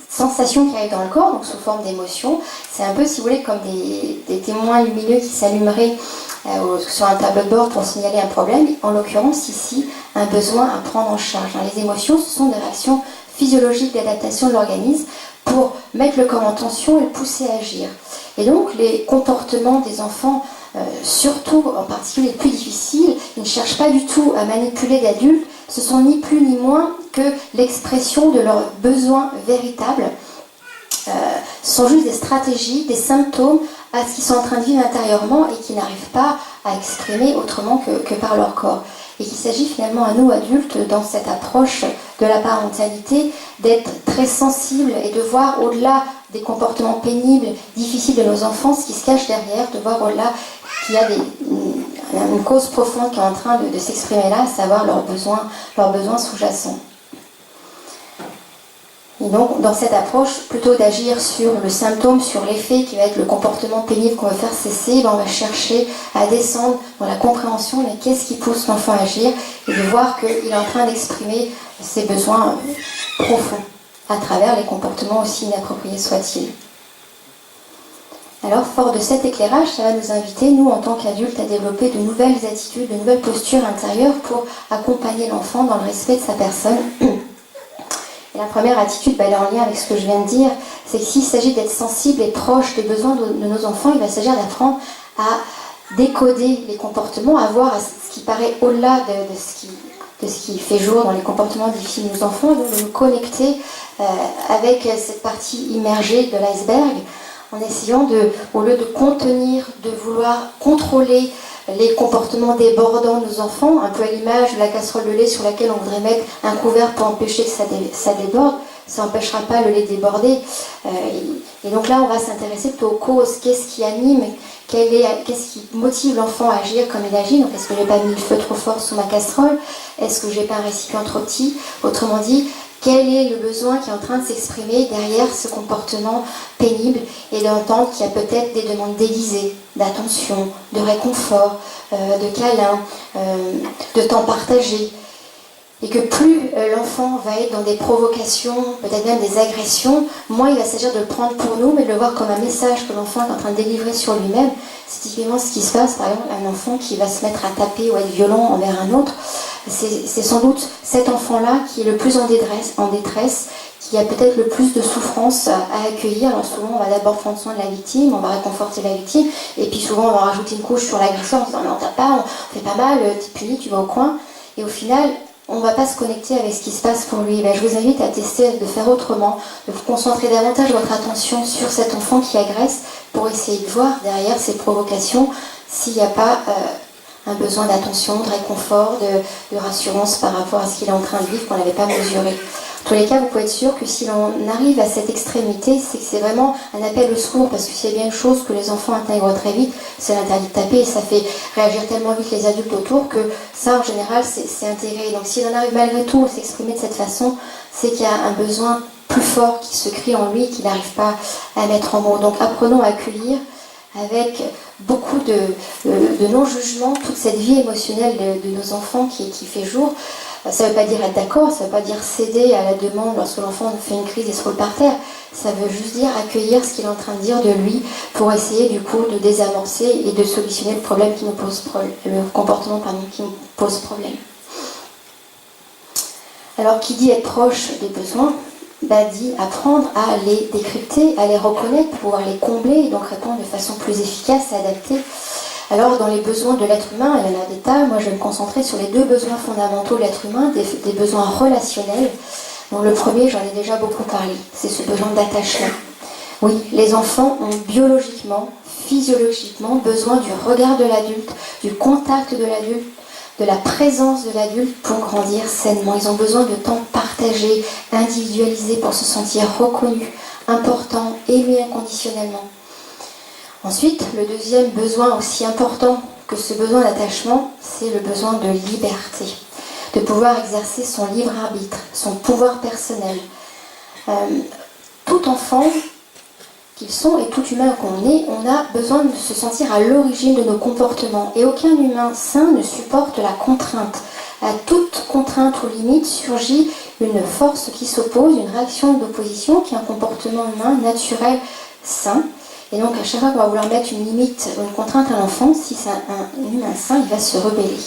S1: sensations qui arrivent dans le corps, donc sous forme d'émotions. C'est un peu, si vous voulez, comme des témoins lumineux qui s'allumeraient sur un tableau de bord pour signaler un problème. En l'occurrence, ici, un besoin à prendre en charge. Les émotions, ce sont des réactions physiologiques d'adaptation de l'organisme pour mettre le corps en tension et le pousser à agir. Et donc, les comportements des enfants, surtout en particulier les plus difficiles, ils ne cherchent pas du tout à manipuler l'adultes, ce sont ni plus ni moins que l'expression de leurs besoins véritables. Ce sont juste des stratégies, des symptômes à ce qu'ils sont en train de vivre intérieurement et qui n'arrivent pas à exprimer autrement que par leur corps. Et qu'il s'agit finalement à nous adultes, dans cette approche de la parentalité, d'être très sensibles et de voir au-delà des comportements pénibles, difficiles de nos enfants, ce qui se cache derrière, de voir au-delà qu'il y a une cause profonde qui est en train de s'exprimer là, à savoir leurs besoins sous-jacents. Et donc, dans cette approche, plutôt d'agir sur le symptôme, sur l'effet qui va être le comportement pénible qu'on veut faire cesser, on va chercher à descendre dans la compréhension de qu'est-ce qui pousse l'enfant à agir et de voir qu'il est en train d'exprimer ses besoins profonds à travers les comportements aussi inappropriés soient-ils. Alors, fort de cet éclairage, ça va nous inviter, nous, en tant qu'adultes, à développer de nouvelles attitudes, de nouvelles postures intérieures pour accompagner l'enfant dans le respect de sa personne. Et la première attitude, elle est en lien avec ce que je viens de dire, c'est que s'il s'agit d'être sensible et proche des besoins de nos enfants, il va s'agir d'apprendre à décoder les comportements, à voir ce qui paraît au-delà de ce qui fait jour dans les comportements difficiles de nos enfants, et donc de nous connecter avec cette partie immergée de l'iceberg, en essayant au lieu de contenir, de vouloir contrôler les comportements débordants de nos enfants, un peu à l'image de la casserole de lait sur laquelle on voudrait mettre un couvert pour empêcher que ça déborde, ça n'empêchera pas le lait de déborder. Et donc là, on va s'intéresser plutôt aux causes. Qu'est-ce qui anime, qu'est-ce qui motive l'enfant à agir comme il agit? Donc, est-ce que j'ai pas mis le feu trop fort sous ma casserole? Est-ce que j'ai pas un récipient trop petit? Autrement dit, quel est le besoin qui est en train de s'exprimer derrière ce comportement pénible, et d'entendre qu'il y a peut-être des demandes déguisées, d'attention, de réconfort, de câlin, de temps partagé. Et que plus l'enfant va être dans des provocations, peut-être même des agressions, moins il va s'agir de le prendre pour nous, mais de le voir comme un message que l'enfant est en train de délivrer sur lui-même. C'est typiquement ce qui se passe, par exemple, un enfant qui va se mettre à taper ou à être violent envers un autre. C'est sans doute cet enfant-là qui est le plus en détresse, qui a peut-être le plus de souffrance à accueillir. Alors souvent, on va d'abord prendre soin de la victime, on va réconforter la victime, et puis souvent, on va rajouter une couche sur l'agresseur en disant « non, t'as pas, on fait pas mal, t'es puni, tu vas au coin ». Et au final, on ne va pas se connecter avec ce qui se passe pour lui. Je vous invite à tester de faire autrement, de vous concentrer davantage votre attention sur cet enfant qui agresse pour essayer de voir derrière ces provocations s'il n'y a pas un besoin d'attention, de réconfort, de rassurance par rapport à ce qu'il est en train de vivre qu'on n'avait pas mesuré. En tous les cas, vous pouvez être sûr que si l'on arrive à cette extrémité, c'est que c'est vraiment un appel au secours, parce que c'est bien une chose que les enfants intègrent très vite, c'est l'interdit de taper, et ça fait réagir tellement vite les adultes autour que ça, en général, c'est intégré. Donc si on arrive malgré tout à s'exprimer de cette façon, c'est qu'il y a un besoin plus fort qui se crie en lui, qu'il n'arrive pas à mettre en mots. Donc apprenons à accueillir avec beaucoup de non-jugement, toute cette vie émotionnelle de nos enfants qui fait jour. Ça ne veut pas dire être d'accord, ça ne veut pas dire céder à la demande lorsque l'enfant fait une crise et se roule par terre. Ça veut juste dire accueillir ce qu'il est en train de dire de lui pour essayer du coup de désamorcer et de solutionner le problème qui nous pose problème, le comportement qui nous pose problème. Alors qui dit être proche des besoins, dit apprendre à les décrypter, à les reconnaître pour pouvoir les combler et donc répondre de façon plus efficace et adaptée. Alors, dans les besoins de l'être humain, il y en a des tas. Moi, je vais me concentrer sur les deux besoins fondamentaux de l'être humain, des besoins relationnels. Donc, le premier, j'en ai déjà beaucoup parlé, c'est ce besoin d'attachement. Oui, les enfants ont biologiquement, physiologiquement besoin du regard de l'adulte, du contact de l'adulte, de la présence de l'adulte pour grandir sainement. Ils ont besoin de temps partagé, individualisé pour se sentir reconnus, importants, aimés inconditionnellement. Ensuite, le deuxième besoin aussi important que ce besoin d'attachement, c'est le besoin de liberté, de pouvoir exercer son libre arbitre, son pouvoir personnel. Tout enfant qu'ils sont et tout humain qu'on est, on a besoin de se sentir à l'origine de nos comportements. Et aucun humain sain ne supporte la contrainte. À toute contrainte ou limite surgit une force qui s'oppose, une réaction d'opposition qui est un comportement humain naturel sain. Et donc à chaque fois qu'on va vouloir mettre une limite ou une contrainte à l'enfant, si c'est un humain sain, il va se rebeller.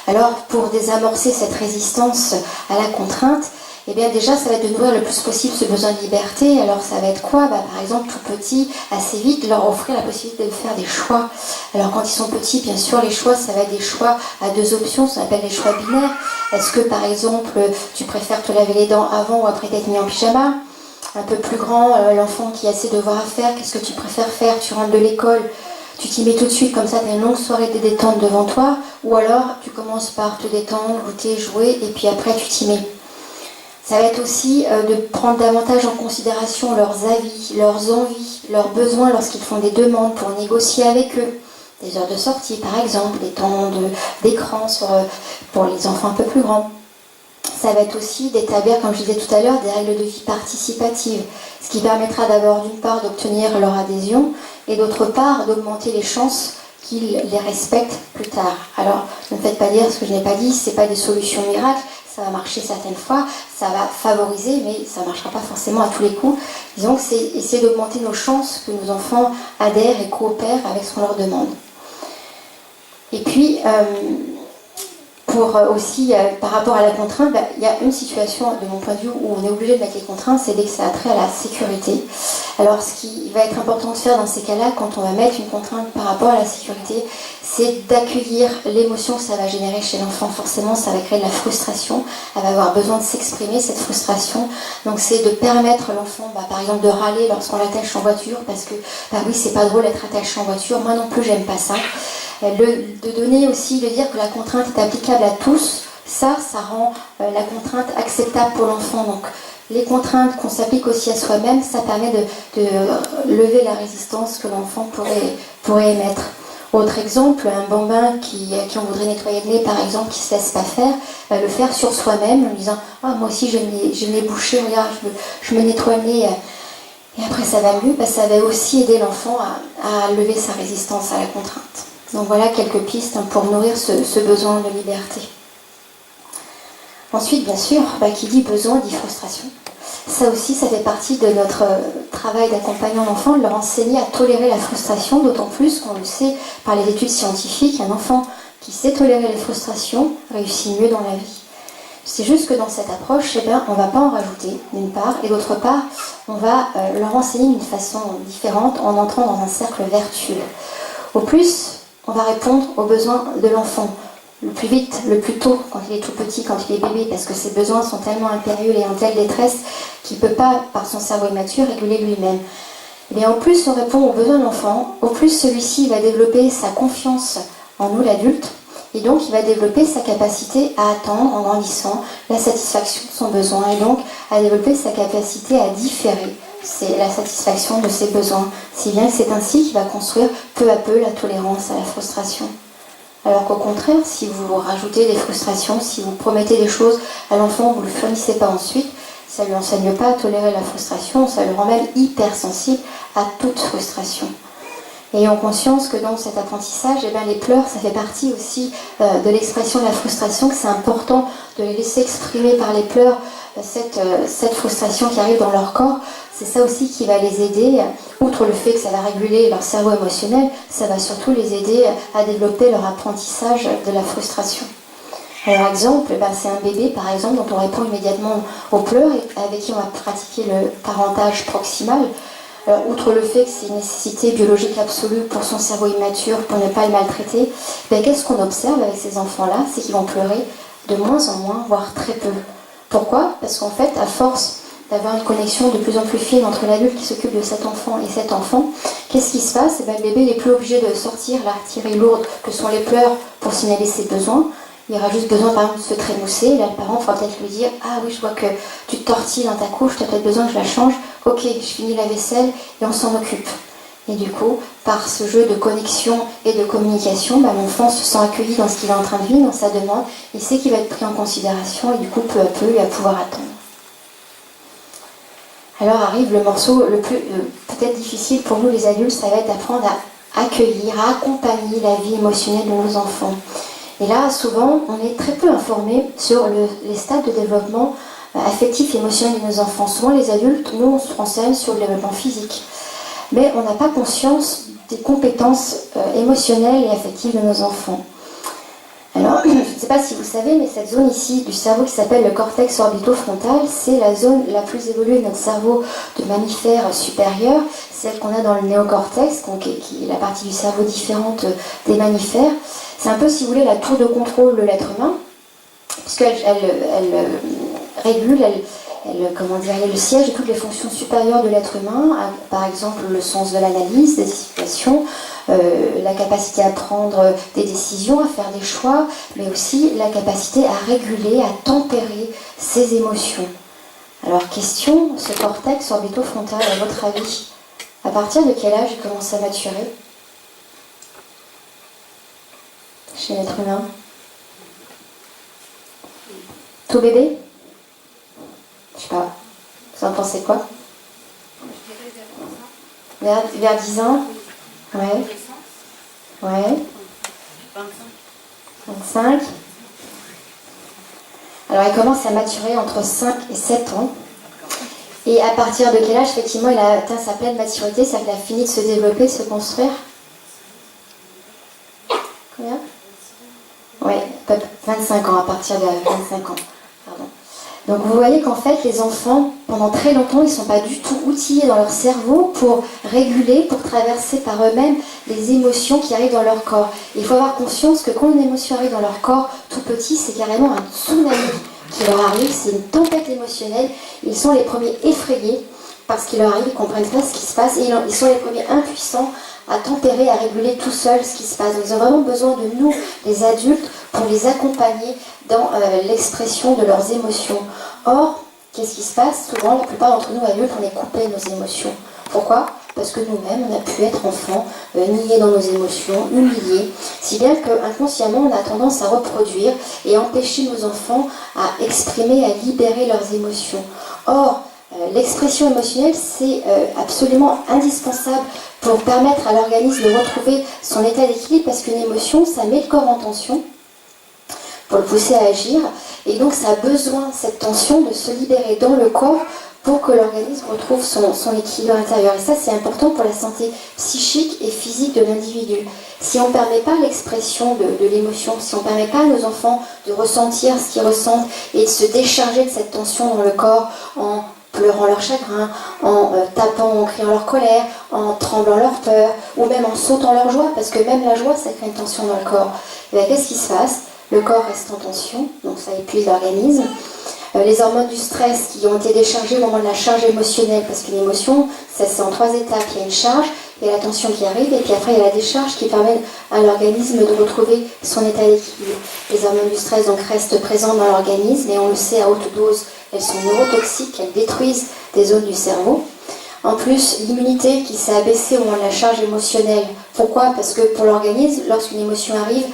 S1: Alors pour désamorcer cette résistance à la contrainte, eh bien déjà ça va être de nourrir le plus possible ce besoin de liberté. Alors ça va être quoi ? Par exemple tout petit, assez vite, leur offrir la possibilité de faire des choix. Alors quand ils sont petits, bien sûr les choix, ça va être des choix à deux options, ça s'appelle les choix binaires. Est-ce que par exemple tu préfères te laver les dents avant ou après t'être mis en pyjama ? Un peu plus grand, l'enfant qui a ses devoirs à faire, qu'est-ce que tu préfères faire ? Tu rentres de l'école, tu t'y mets tout de suite, comme ça tu as une longue soirée de détente devant toi, ou alors tu commences par te détendre, goûter, jouer, et puis après tu t'y mets. Ça va être aussi de prendre davantage en considération leurs avis, leurs envies, leurs besoins lorsqu'ils font des demandes pour négocier avec eux. Des heures de sortie par exemple, des temps d'écran pour les enfants un peu plus grands. Ça va être aussi d'établir, comme je disais tout à l'heure, des règles de vie participatives, ce qui permettra d'abord d'une part d'obtenir leur adhésion et d'autre part d'augmenter les chances qu'ils les respectent plus tard. Alors, ne me faites pas dire ce que je n'ai pas dit, ce n'est pas des solutions miracles, ça va marcher certaines fois, ça va favoriser, mais ça ne marchera pas forcément à tous les coups. Disons que c'est essayer d'augmenter nos chances que nos enfants adhèrent et coopèrent avec ce qu'on leur demande. Et puis, pour aussi, par rapport à la contrainte, il y a une situation, de mon point de vue, où on est obligé de mettre les contraintes, c'est dès que ça a trait à la sécurité. Alors, ce qui va être important de faire dans ces cas-là, quand on va mettre une contrainte par rapport à la sécurité, c'est d'accueillir l'émotion que ça va générer chez l'enfant. Forcément, ça va créer de la frustration. Elle va avoir besoin de s'exprimer, cette frustration. Donc, c'est de permettre à l'enfant, par exemple, de râler lorsqu'on l'attache en voiture, parce que, oui, c'est pas drôle d'être attaché en voiture. Moi non plus, j'aime pas ça. De donner aussi, de dire que la contrainte est applicable à tous, ça rend la contrainte acceptable pour l'enfant. Donc les contraintes qu'on s'applique aussi à soi-même, ça permet de lever la résistance que l'enfant pourrait émettre. Autre exemple, un bambin qui on voudrait nettoyer le nez, par exemple, qui ne se laisse pas faire, le faire sur soi-même en disant « Ah, moi aussi j'ai le nez bouché, regarde, je me nettoie le nez ». Et après ça va mieux, ça va aussi aider l'enfant à lever sa résistance à la contrainte. Donc voilà quelques pistes pour nourrir ce besoin de liberté. Ensuite, bien sûr, qui dit besoin dit frustration. Ça aussi, ça fait partie de notre travail d'accompagnant l'enfant, de leur enseigner à tolérer la frustration, d'autant plus qu'on le sait par les études scientifiques, un enfant qui sait tolérer les frustrations réussit mieux dans la vie. C'est juste que dans cette approche, on ne va pas en rajouter, d'une part, et d'autre part, on va leur enseigner d'une façon différente en entrant dans un cercle vertueux. Au plus, on va répondre aux besoins de l'enfant, le plus vite, le plus tôt, quand il est tout petit, quand il est bébé, parce que ses besoins sont tellement impérieux et en telle détresse qu'il ne peut pas, par son cerveau immature, réguler lui-même. Et bien, au plus on répond aux besoins de l'enfant, au plus celui-ci va développer sa confiance en nous, l'adulte, et donc il va développer sa capacité à attendre, en grandissant, la satisfaction de son besoin, et donc à développer sa capacité à différer. C'est la satisfaction de ses besoins, si bien que c'est ainsi qu'il va construire peu à peu la tolérance à la frustration. Alors qu'au contraire, si vous rajoutez des frustrations, si vous promettez des choses à l'enfant, vous ne le fournissez pas ensuite, ça ne lui enseigne pas à tolérer la frustration, ça le rend même hypersensible à toute frustration. Ayant conscience que dans cet apprentissage, eh bien, les pleurs, ça fait partie aussi de l'expression de la frustration, que c'est important de les laisser exprimer par les pleurs cette frustration qui arrive dans leur corps. C'est ça aussi qui va les aider, outre le fait que ça va réguler leur cerveau émotionnel, ça va surtout les aider à développer leur apprentissage de la frustration. Alors exemple, c'est un bébé par exemple dont on répond immédiatement aux pleurs et avec qui on va pratiquer le parentage proximal. Alors, outre le fait que c'est une nécessité biologique absolue pour son cerveau immature, pour ne pas le maltraiter, qu'est-ce qu'on observe avec ces enfants-là? C'est qu'ils vont pleurer de moins en moins, voire très peu. Pourquoi? Parce qu'en fait, à force d'avoir une connexion de plus en plus fine entre l'adulte qui s'occupe de cet enfant et cet enfant, qu'est-ce qui se passe? Le bébé n'est plus obligé de sortir l'artillerie lourde que sont les pleurs pour signaler ses besoins. Il aura juste besoin, par exemple, de se trémousser. Là, le parent pourra peut-être lui dire « Ah oui, je vois que tu te tortilles dans ta couche, tu as peut-être besoin que je la change. Ok, je finis la vaisselle et on s'en occupe. » Et du coup, par ce jeu de connexion et de communication, l'enfant se sent accueilli dans ce qu'il est en train de vivre, dans sa demande. Il sait qu'il va être pris en considération et du coup, peu à peu, il va pouvoir attendre. Alors arrive le morceau le plus peut-être difficile pour nous les adultes, ça va être d'apprendre à accueillir, à accompagner la vie émotionnelle de nos enfants. Et là, souvent, on est très peu informé sur les stades de développement affectif et émotionnel de nos enfants. Souvent, les adultes, nous, on se renseigne sur le développement physique. Mais on n'a pas conscience des compétences émotionnelles et affectives de nos enfants. Alors, je ne sais pas si vous savez, mais cette zone ici du cerveau qui s'appelle le cortex orbitofrontal, c'est la zone la plus évoluée de notre cerveau de mammifère supérieur, celle qu'on a dans le néocortex, qui est la partie du cerveau différente des mammifères. C'est un peu, si vous voulez, la tour de contrôle de l'être humain, puisqu'elle régule, elle le siège de toutes les fonctions supérieures de l'être humain, par exemple le sens de l'analyse des situations, la capacité à prendre des décisions, à faire des choix, mais aussi la capacité à réguler, à tempérer ses émotions. Alors question, ce cortex orbitofrontal, à votre avis, à partir de quel âge il commence à maturer chez l'être humain? Tout bébé? Je sais pas. Vous en pensez quoi? Vers 10 ans? Ouais. Ouais. 25. Alors il commence à maturer entre 5 et 7 ans. Et à partir de quel âge, effectivement, il a atteint sa pleine maturité, c'est-à-dire qu'il a fini de se développer, de se construire? Combien? Ouais, 25 ans, à partir de 25 ans. Pardon. Donc vous voyez qu'en fait, les enfants, pendant très longtemps, ils ne sont pas du tout outillés dans leur cerveau pour réguler, pour traverser par eux-mêmes les émotions qui arrivent dans leur corps. Et il faut avoir conscience que quand une émotion arrive dans leur corps, tout petit, c'est carrément un tsunami qui leur arrive, c'est une tempête émotionnelle. Ils sont les premiers effrayés parce qu'il leur arrive, ils ne comprennent pas ce qui se passe, et ils sont les premiers impuissants à tempérer, à réguler tout seul ce qui se passe. Donc ils ont vraiment besoin de nous, les adultes, pour les accompagner dans l'expression de leurs émotions. Or, qu'est-ce qui se passe? Souvent, la plupart d'entre nous, adultes, on est coupés de nos émotions. Pourquoi? Parce que nous-mêmes, on a pu être enfants, niés dans nos émotions, humiliés, si bien qu'inconsciemment, on a tendance à reproduire et empêcher nos enfants à exprimer, à libérer leurs émotions. Or, l'expression émotionnelle, c'est absolument indispensable pour permettre à l'organisme de retrouver son état d'équilibre, parce qu'une émotion, ça met le corps en tension pour le pousser à agir, et donc ça a besoin, cette tension, de se libérer dans le corps pour que l'organisme retrouve son équilibre intérieur. Et ça, c'est important pour la santé psychique et physique de l'individu. Si on ne permet pas l'expression de l'émotion, si on ne permet pas à nos enfants de ressentir ce qu'ils ressentent et de se décharger de cette tension dans le corps en pleurant leur chagrin, en tapant, en criant leur colère, en tremblant leur peur, ou même en sautant leur joie, parce que même la joie, ça crée une tension dans le corps. Et bien, qu'est-ce qui se passe? Le corps reste en tension, donc ça épuise l'organisme. Les hormones du stress qui ont été déchargées au moment de la charge émotionnelle, parce qu'une émotion, ça c'est en 3 étapes. Il y a une charge, il y a la tension qui arrive, et puis après il y a la décharge qui permet à l'organisme de retrouver son état d'équilibre. Les hormones du stress donc restent présentes dans l'organisme, et on le sait à haute dose, elles sont neurotoxiques, elles détruisent des zones du cerveau. En plus, l'immunité qui s'est abaissée au moment de la charge émotionnelle. Pourquoi? Parce que pour l'organisme, lorsqu'une émotion arrive,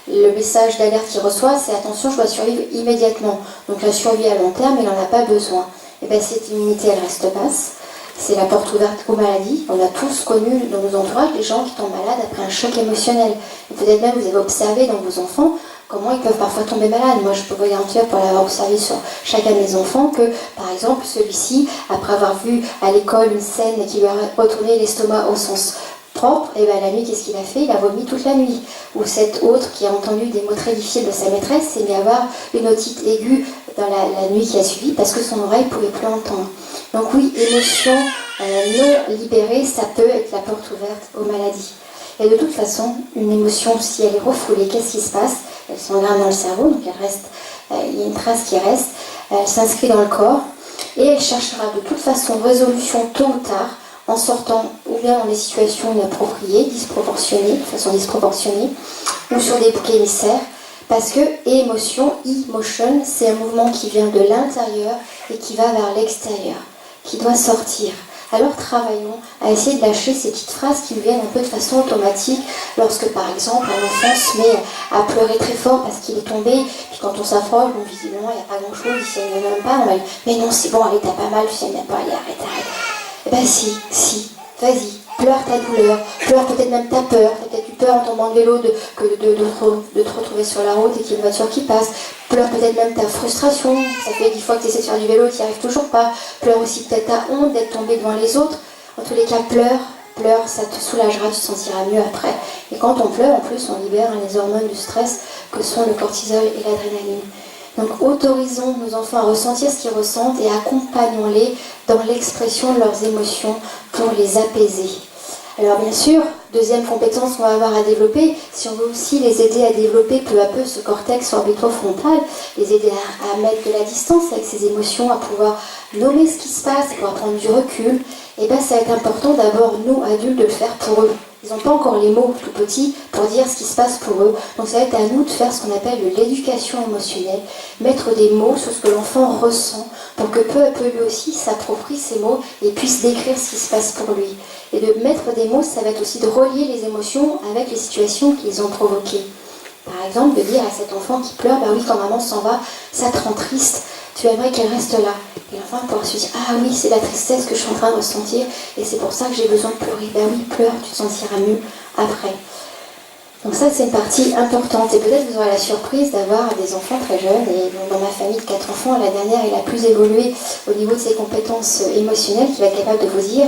S1: le message d'alerte qu'il reçoit, c'est attention, je dois survivre immédiatement. Donc la survie à long terme, il n'en a pas besoin. Et bien cette immunité, elle reste basse. c'est la porte ouverte aux maladies. On a tous connu dans nos entourages des gens qui tombent malades après un choc émotionnel. Et peut-être même vous avez observé dans vos enfants comment ils peuvent parfois tomber malades. Moi, je peux vous garantir, pour l'avoir observé sur chacun de mes enfants, que, par exemple, celui-ci, après avoir vu à l'école une scène qui lui a retourné l'estomac au sens propre, et bien la nuit, qu'est-ce qu'il a fait? Il a vomi toute la nuit. Ou cet autre qui a entendu des mots très difficiles de sa maîtresse s'est mis à avoir une otite aiguë dans la nuit qui a suivi parce que son oreille ne pouvait plus entendre. Donc oui, émotion non libérée, ça peut être la porte ouverte aux maladies. Et de toute façon, une émotion, si elle est refoulée, qu'est-ce qui se passe? Elle s'engraine dans le cerveau, donc elle reste, il y a une trace qui reste, elle s'inscrit dans le corps, et elle cherchera de toute façon résolution tôt ou tard, en sortant ou bien dans des situations inappropriées, disproportionnées, de façon disproportionnée, ou sur des boucs émissaires, parce que emotion, c'est un mouvement qui vient de l'intérieur et qui va vers l'extérieur, qui doit sortir. Alors travaillons à essayer de lâcher ces petites phrases qui viennent un peu de façon automatique lorsque par exemple un enfant se met à pleurer très fort parce qu'il est tombé, puis quand on s'approche, bon visiblement il n'y a pas grand chose, il saigne même pas, on va dire, mais non c'est bon, allez t'as pas mal, tu saignes même pas, allez arrête. Eh ben si, vas-y, pleure ta douleur, pleure peut-être même ta peur, peut-être tu peur en tombant de vélo de te retrouver sur la route et qu'il y a une voiture qui passe, pleure peut-être même ta frustration, ça fait 10 fois que tu essaies de faire du vélo et tu n'y arrives toujours pas, pleure aussi peut-être ta honte d'être tombé devant les autres, en tous les cas pleure, ça te soulagera, tu te sentiras mieux après. Et quand on pleure, en plus on libère les hormones du stress que sont le cortisol et l'adrénaline. Donc autorisons nos enfants à ressentir ce qu'ils ressentent et accompagnons-les dans l'expression de leurs émotions pour les apaiser. Alors bien sûr, deuxième compétence qu'on va avoir à développer, si on veut aussi les aider à développer peu à peu ce cortex orbitofrontal, les aider à mettre de la distance avec ces émotions, à pouvoir nommer ce qui se passe, à pouvoir prendre du recul, et bien ça va être important d'abord, nous adultes, de le faire pour eux. Ils n'ont pas encore les mots tout petits pour dire ce qui se passe pour eux. Donc ça va être à nous de faire ce qu'on appelle de l'éducation émotionnelle, mettre des mots sur ce que l'enfant ressent pour que peu à peu lui aussi s'approprie ces mots et puisse décrire ce qui se passe pour lui. Et de mettre des mots, ça va être aussi de relier les émotions avec les situations qu'ils ont provoquées. Par exemple, de dire à cet enfant qui pleure, bah oui, quand maman s'en va, ça te rend triste, tu aimerais qu'elle reste là. Et l'enfant pourra se dire, ah oui, c'est la tristesse que je suis en train de ressentir, et c'est pour ça que j'ai besoin de pleurer. Ben oui, pleure, tu te sentiras mieux après. Donc ça, c'est une partie importante. Et peut-être vous aurez la surprise d'avoir des enfants très jeunes. Et dans ma famille de 4 enfants, la dernière est la plus évoluée au niveau de ses compétences émotionnelles, qui va être capable de vous dire,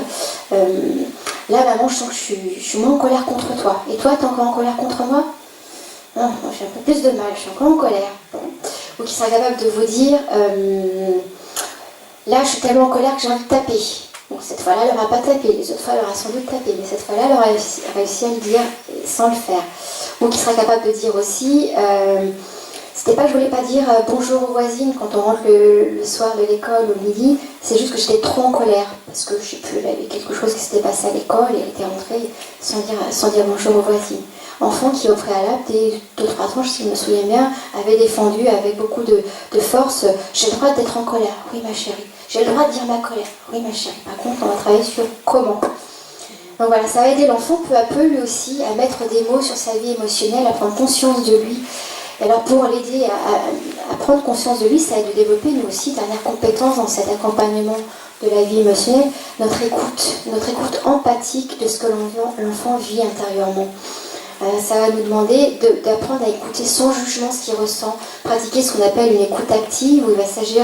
S1: là, maman, je sens que je suis moins en colère contre toi. Et toi, t'es encore en colère contre moi? Non, moi j'ai un peu plus de mal, je suis encore en colère. Ou qui sera capable de vous dire, là je suis tellement en colère que j'ai envie de taper. Bon, cette fois-là, elle n'aura pas tapé, les autres fois, elle aura sans doute tapé, mais cette fois-là, elle aura réussi à le dire sans le faire. Ou qui sera capable de dire aussi, c'était pas que je voulais pas dire bonjour aux voisines quand on rentre le soir de l'école au midi, c'est juste que j'étais trop en colère, parce que je sais plus, il y avait quelque chose qui s'était passé à l'école et elle était rentrée sans dire bonjour aux voisines. Enfant qui au préalable, dès 2-3 tranches, si je me souviens bien, avait défendu avec beaucoup de force, j'ai le droit d'être en colère, oui ma chérie, j'ai le droit de dire ma colère, oui ma chérie. Par contre, on va travailler sur comment. Donc voilà, ça va aider l'enfant peu à peu lui aussi à mettre des mots sur sa vie émotionnelle, à prendre conscience de lui. Et alors pour l'aider à prendre conscience de lui, ça aide de développer nous aussi dernière compétence dans cet accompagnement de la vie émotionnelle, notre écoute empathique de ce que l'enfant vit intérieurement. Ça va nous demander d'apprendre à écouter sans jugement ce qu'il ressent, pratiquer ce qu'on appelle une écoute active, où il va s'agir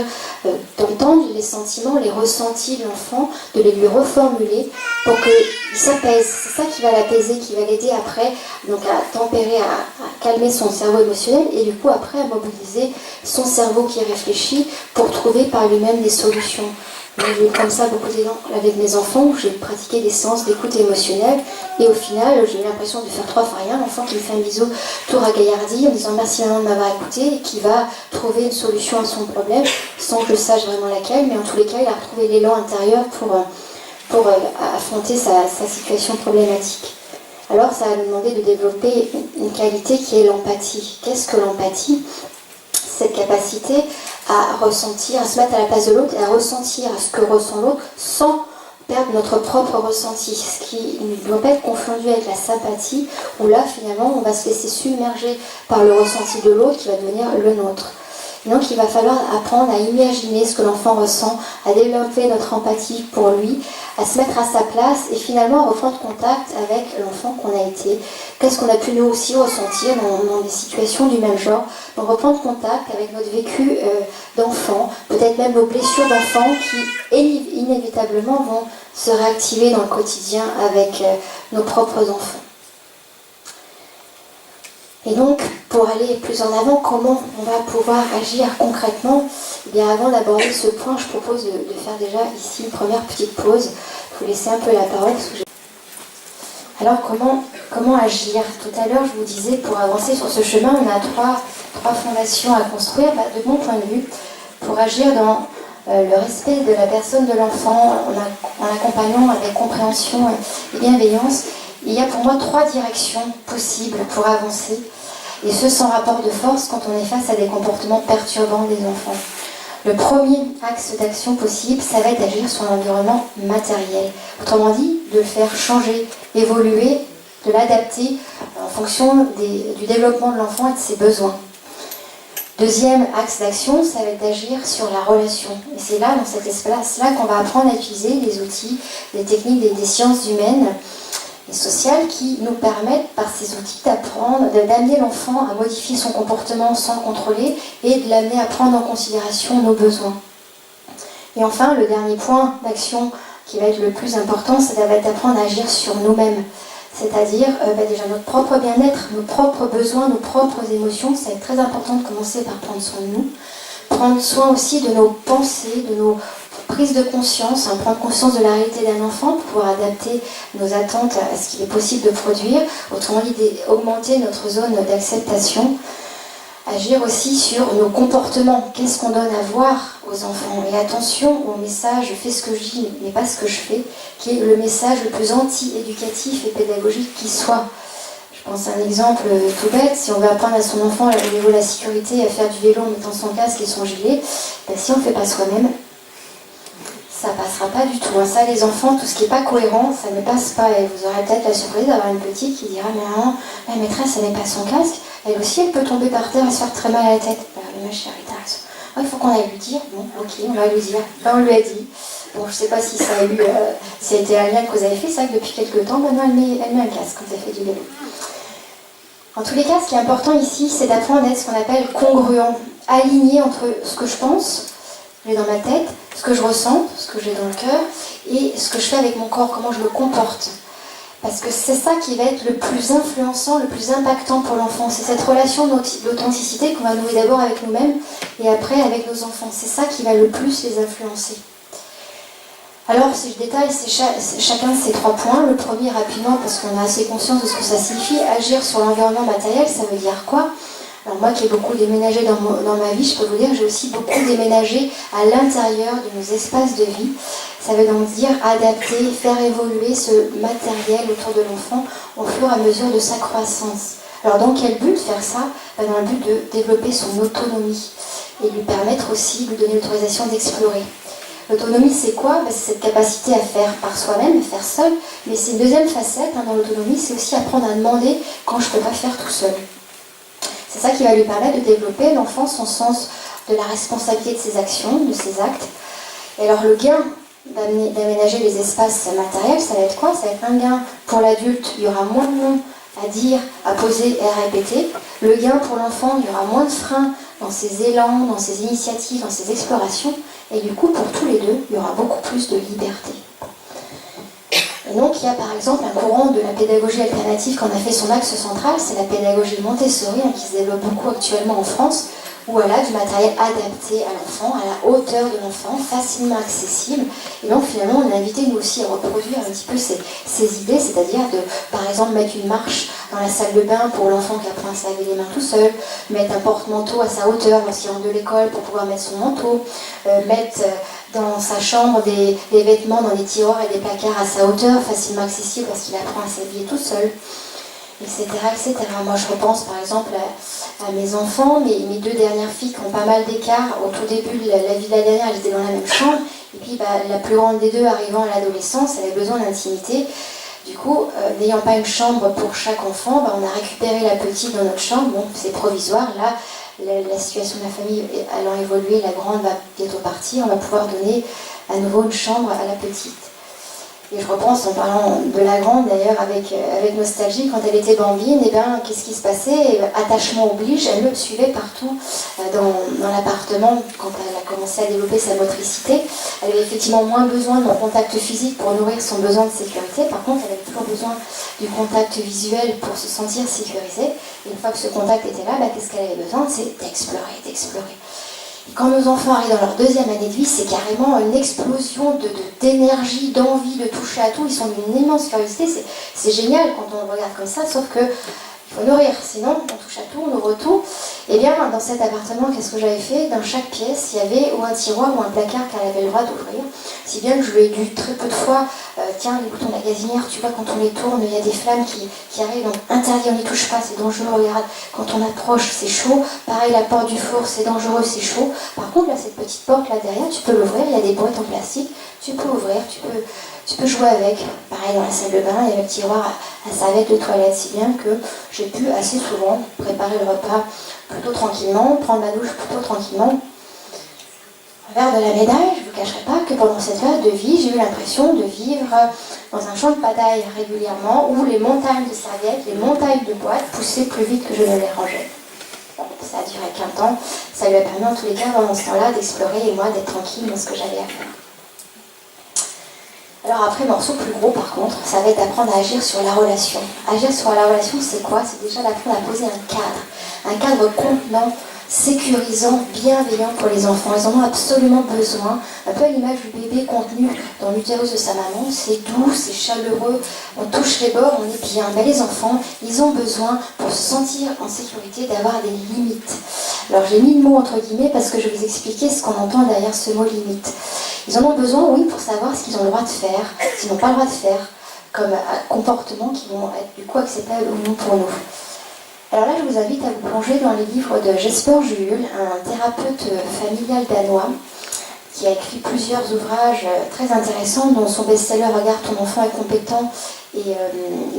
S1: d'entendre les sentiments, les ressentis de l'enfant, de les lui reformuler pour qu'il s'apaise. C'est ça qui va l'apaiser, qui va l'aider après donc à tempérer, à calmer son cerveau émotionnel et du coup après à mobiliser son cerveau qui réfléchit pour trouver par lui-même des solutions. J'ai eu comme ça beaucoup d'exemples avec mes enfants où j'ai pratiqué des séances d'écoute émotionnelle et au final j'ai eu l'impression de faire 3 fois rien. L'enfant qui me fait un bisou tout ragaillardi en disant merci maman de m'avoir écouté et qui va trouver une solution à son problème sans que je sache vraiment laquelle, mais en tous les cas il a retrouvé l'élan intérieur pour affronter sa situation problématique. Alors ça va nous demander de développer une qualité qui est l'empathie. Qu'est-ce que l'empathie? Cette capacité à ressentir, à se mettre à la place de l'autre et à ressentir ce que ressent l'autre sans perdre notre propre ressenti, ce qui ne doit pas être confondu avec la sympathie, où là finalement on va se laisser submerger par le ressenti de l'autre qui va devenir le nôtre. Et donc il va falloir apprendre à imaginer ce que l'enfant ressent, à développer notre empathie pour lui, à se mettre à sa place et finalement à reprendre contact avec l'enfant qu'on a été. Qu'est-ce qu'on a pu nous aussi ressentir dans des situations du même genre. Donc reprendre contact avec notre vécu d'enfant, peut-être même nos blessures d'enfant qui inévitablement vont se réactiver dans le quotidien avec nos propres enfants. Et donc, pour aller plus en avant, comment on va pouvoir agir concrètement? Eh bien, avant d'aborder ce point, je propose de faire déjà ici une première petite pause. Je vous laisser un peu la parole. Alors, comment agir? Tout à l'heure, je vous disais, pour avancer sur ce chemin, on a trois fondations à construire, de mon point de vue, pour agir dans le respect de la personne de l'enfant, en l'accompagnant avec compréhension et bienveillance. Il y a pour moi 3 directions possibles pour avancer, et ce sans rapport de force quand on est face à des comportements perturbants des enfants. Le premier axe d'action possible, ça va être d'agir sur l'environnement matériel. Autrement dit, de le faire changer, évoluer, de l'adapter en fonction du développement de l'enfant et de ses besoins. Deuxième axe d'action, ça va être d'agir sur la relation. Et c'est là, dans cet espace-là, qu'on va apprendre à utiliser les outils, les techniques des sciences humaines et sociales qui nous permettent, par ces outils, d'amener l'enfant à modifier son comportement sans le contrôler et de l'amener à prendre en considération nos besoins. Et enfin, le dernier point d'action qui va être le plus important, ça va être d'apprendre à agir sur nous-mêmes. C'est-à-dire déjà notre propre bien-être, nos propres besoins, nos propres émotions. Ça va être très important de commencer par prendre soin de nous. Prendre soin aussi de nos pensées, de nos prises de conscience, prendre conscience de la réalité d'un enfant pour pouvoir adapter nos attentes à ce qu'il est possible de produire. Autrement dit, augmenter notre zone d'acceptation. Agir aussi sur nos comportements. Qu'est-ce qu'on donne à voir aux enfants? Et attention au message « je fais ce que je dis, mais pas ce que je fais », qui est le message le plus anti-éducatif et pédagogique qui soit. Je pense à un exemple tout bête. Si on veut apprendre à son enfant au niveau de la sécurité à faire du vélo en mettant son casque et son gilet, si on ne le fait pas soi-même, ça ne passera pas du tout. Ça, les enfants, tout ce qui n'est pas cohérent, ça ne passe pas. Et vous aurez peut-être la surprise d'avoir une petite qui dira « mais maman, la maîtresse, elle met pas son casque. Elle aussi, elle peut tomber par terre et se faire très mal à la tête. » Ma chérie, t'as raison. Il faut qu'on aille lui dire. Bon, ok, on va lui dire. On lui a dit. Bon, je ne sais pas si ça a été un lien que vous avez fait. C'est vrai que depuis quelques temps, maintenant, elle met un casque quand elle fait du vélo. En tous les cas, ce qui est important ici, c'est d'apprendre à être ce qu'on appelle congruent, aligné entre ce que je pense, j'ai dans ma tête, ce que je ressens, ce que j'ai dans le cœur, et ce que je fais avec mon corps, comment je me comporte. Parce que c'est ça qui va être le plus influençant, le plus impactant pour l'enfant. C'est cette relation d'authenticité qu'on va nouer d'abord avec nous-mêmes et après avec nos enfants. C'est ça qui va le plus les influencer. Alors, si je détaille chacun de ces 3 points, le premier rapidement, parce qu'on a assez conscience de ce que ça signifie, agir sur l'environnement matériel, ça veut dire quoi? Alors moi qui ai beaucoup déménagé dans ma vie, je peux vous dire que j'ai aussi beaucoup déménagé à l'intérieur de nos espaces de vie. Ça veut donc dire adapter, faire évoluer ce matériel autour de l'enfant au fur et à mesure de sa croissance. Alors dans quel but faire ça? Dans le but de développer son autonomie et lui permettre aussi de lui donner l'autorisation d'explorer. L'autonomie, c'est quoi? C'est cette capacité à faire par soi-même, à faire seul, mais c'est une deuxième facette dans l'autonomie, c'est aussi apprendre à demander quand je ne peux pas faire tout seul. C'est ça qui va lui permettre de développer l'enfant son sens de la responsabilité de ses actions, de ses actes. Et alors le gain d'aménager les espaces matériels, ça va être quoi? Ça va être un gain pour l'adulte, il y aura moins de noms à dire, à poser et à répéter. Le gain pour l'enfant, il y aura moins de freins dans ses élans, dans ses initiatives, dans ses explorations. Et du coup, pour tous les deux, il y aura beaucoup plus de liberté. Et donc, il y a par exemple un courant de la pédagogie alternative qu'on a fait son axe central, c'est la pédagogie Montessori, qui se développe beaucoup actuellement en France, où elle a du matériel adapté à l'enfant, à la hauteur de l'enfant, facilement accessible. Et donc finalement, on a invité nous aussi à reproduire un petit peu ces idées, c'est-à-dire de, par exemple, mettre une marche dans la salle de bain pour l'enfant qui apprend à se laver les mains tout seul, mettre un porte-manteau à sa hauteur lorsqu'il rentre de l'école pour pouvoir mettre son manteau, mettre dans sa chambre des vêtements dans des tiroirs et des placards à sa hauteur, facilement accessible parce qu'il apprend à s'habiller tout seul. Etc., etc. Moi, je repense par exemple à mes enfants, mes 2 dernières filles qui ont pas mal d'écart. Au tout début de la vie de la dernière, elles étaient dans la même chambre. Et puis, la plus grande des 2, arrivant à l'adolescence, elle avait besoin d'intimité. Du coup, n'ayant pas une chambre pour chaque enfant, on a récupéré la petite dans notre chambre. Bon, c'est provisoire. Là, la situation de la famille allant évoluer, la grande va bientôt partir. On va pouvoir donner à nouveau une chambre à la petite. Et je repense en parlant de la grande d'ailleurs avec nostalgie, quand elle était bambine, et bien qu'est-ce qui se passait? Attachement oblige, elle me suivait partout dans l'appartement quand elle a commencé à développer sa motricité. Elle avait effectivement moins besoin de mon contact physique pour nourrir son besoin de sécurité. Par contre, elle avait toujours besoin du contact visuel pour se sentir sécurisée. Et une fois que ce contact était là, qu'est-ce qu'elle avait besoin? C'est d'explorer. Et quand nos enfants arrivent dans leur deuxième année de vie, c'est carrément une explosion d'énergie, d'envie de toucher à tout. Ils sont d'une immense curiosité. C'est génial quand on le regarde comme ça, sauf que il faut nourrir, sinon on touche à tout, on ouvre tout. Et bien, dans cet appartement, qu'est-ce que j'avais fait? Dans chaque pièce, il y avait ou un tiroir ou un placard qu'elle avait le droit d'ouvrir. Si bien que je lui ai dit très peu de fois, tiens, les boutons de la gazinière, tu vois, quand on les tourne, il y a des flammes qui arrivent, donc interdit, on n'y touche pas, c'est dangereux, regarde, quand on approche, c'est chaud. Pareil, la porte du four, c'est dangereux, c'est chaud. Par contre, là, cette petite porte là derrière, tu peux l'ouvrir, il y a des boîtes en plastique, tu peux ouvrir, tu peux jouer avec. Pareil, dans la salle de bain, il y avait le tiroir à serviette de toilette, si bien que j'ai pu assez souvent préparer le repas plutôt tranquillement, prendre ma douche plutôt tranquillement. Vers de la médaille, je ne vous cacherai pas que pendant cette période de vie, j'ai eu l'impression de vivre dans un champ de bataille régulièrement, où les montagnes de serviettes, les montagnes de boîtes poussaient plus vite que je ne les rangeais. Bon, ça a duré qu'un temps, ça lui a permis en tous les cas pendant ce temps-là d'explorer et moi d'être tranquille dans ce que j'avais à faire. Alors après, morceau plus gros par contre, ça va être d'apprendre à agir sur la relation. Agir sur la relation, c'est quoi? C'est déjà d'apprendre à poser un cadre contenant, sécurisant, bienveillant pour les enfants. Ils en ont absolument besoin. Un peu à l'image du bébé contenu dans l'utérus de sa maman. C'est doux, c'est chaleureux, on touche les bords, on est bien. Mais les enfants, ils ont besoin, pour se sentir en sécurité, d'avoir des limites. Alors j'ai mis le mot entre guillemets parce que je vais vous expliquer ce qu'on entend derrière ce mot limite. Ils en ont besoin, oui, pour savoir ce qu'ils ont le droit de faire, ce qu'ils n'ont pas le droit de faire, comme comportements qui vont être du coup acceptables ou non pour nous. Alors là, je vous invite à vous plonger dans les livres de Jesper Juul, un thérapeute familial danois, qui a écrit plusieurs ouvrages très intéressants, dont son best-seller « Regarde, ton enfant est compétent » et